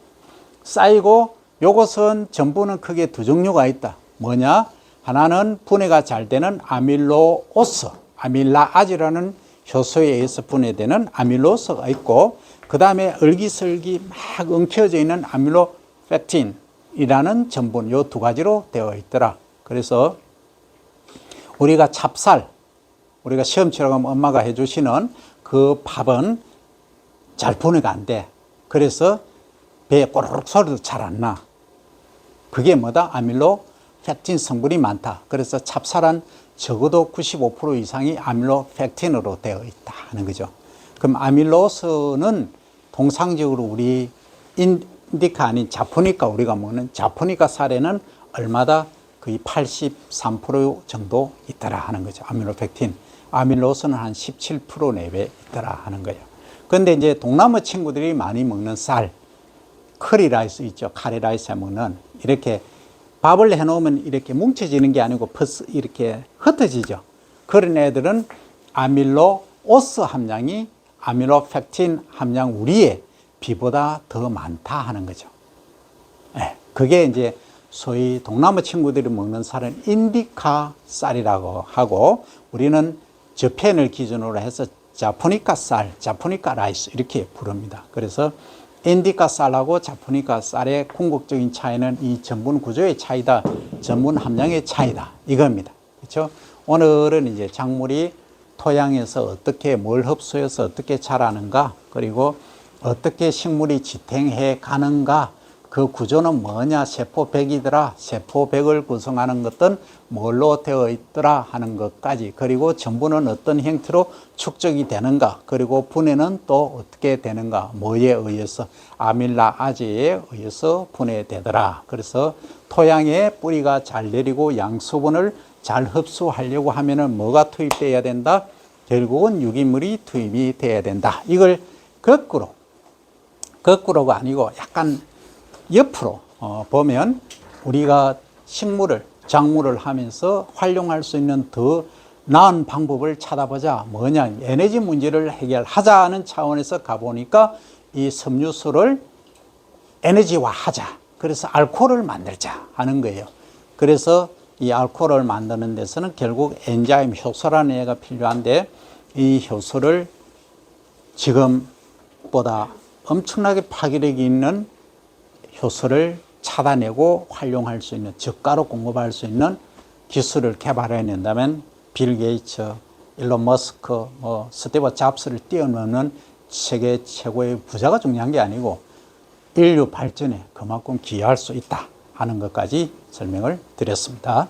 쌓이고 요것은 전분은 크게 두 종류가 있다. 뭐냐? 하나는 분해가 잘 되는 아밀로오스, 아밀라아즈라는 효소에 의해서 분해되는 아밀로스가 있고 그 다음에 얼기설기 막 엉켜져 있는 아밀로펙틴이라는 전분 요 두 가지로 되어 있더라. 그래서 우리가 찹쌀, 우리가 시험 치러 가면 엄마가 해주시는 그 밥은 잘 분해가 안 돼. 그래서 배에 꼬르륵 소리도 잘 안 나. 그게 뭐다? 아밀로펙틴 성분이 많다. 그래서 찹쌀은 적어도 95% 이상이 아밀로펙틴으로 되어 있다 하는 거죠. 그럼 아밀로스는 통상적으로 우리 인디카 아닌 자포니카 우리가 먹는 자포니카 쌀에는 얼마다? 거의 83% 정도 있더라 하는 거죠. 아밀로펙틴. 아밀로스는 한 17% 내외 있더라 하는 거예요. 그런데 이제 동남아 친구들이 많이 먹는 쌀, 커리라이스 있죠. 카레라이스에 먹는 이렇게 밥을 해놓으면 이렇게 뭉쳐지는 게 아니고 이렇게 흩어지죠. 그런 애들은 아밀로오스 함량이 아밀로펙틴 함량 우리의 비보다 더 많다 하는 거죠. 네, 그게 이제 소위 동남아 친구들이 먹는 쌀은 인디카 쌀이라고 하고 우리는 저펜을 기준으로 해서 자포니카 쌀, 자포니카 라이스 이렇게 부릅니다. 그래서 인디카 쌀하고 자포니카 쌀의 궁극적인 차이는 이 전분 구조의 차이다, 전분 함량의 차이다 이겁니다. 그렇죠? 오늘은 이제 작물이 토양에서 어떻게 뭘 흡수해서 어떻게 자라는가, 그리고 어떻게 식물이 지탱해 가는가, 그 구조는 뭐냐, 세포백이더라, 세포백을 구성하는 것은 뭘로 되어 있더라 하는 것까지, 그리고 전분은 어떤 형태로 축적이 되는가, 그리고 분해는 또 어떻게 되는가, 뭐에 의해서, 아밀라아즈에 의해서 분해되더라. 그래서 토양에 뿌리가 잘 내리고 양수분을 잘 흡수하려고 하면은 뭐가 투입돼야 된다? 결국은 유기물이 투입이 돼야 된다. 이걸 거꾸로가 아니고 약간 옆으로 보면 우리가 식물을, 작물을 하면서 활용할 수 있는 더 나은 방법을 찾아보자. 뭐냐, 에너지 문제를 해결하자는 차원에서 가보니까 이 섬유수를 에너지화하자. 그래서 알코올을 만들자 하는 거예요. 그래서 이 알코올을 만드는 데서는 결국 엔자임 효소라는 애가 필요한데 이 효소를 지금보다 엄청나게 파괴력이 있는 효소를 찾아내고 활용할 수 있는, 저가로 공급할 수 있는 기술을 개발해낸다면 빌 게이츠, 일론 머스크, 스티브 잡스를 뛰어넘는 세계 최고의 부자가 중요한 게 아니고 인류 발전에 그만큼 기여할 수 있다 하는 것까지 설명을 드렸습니다.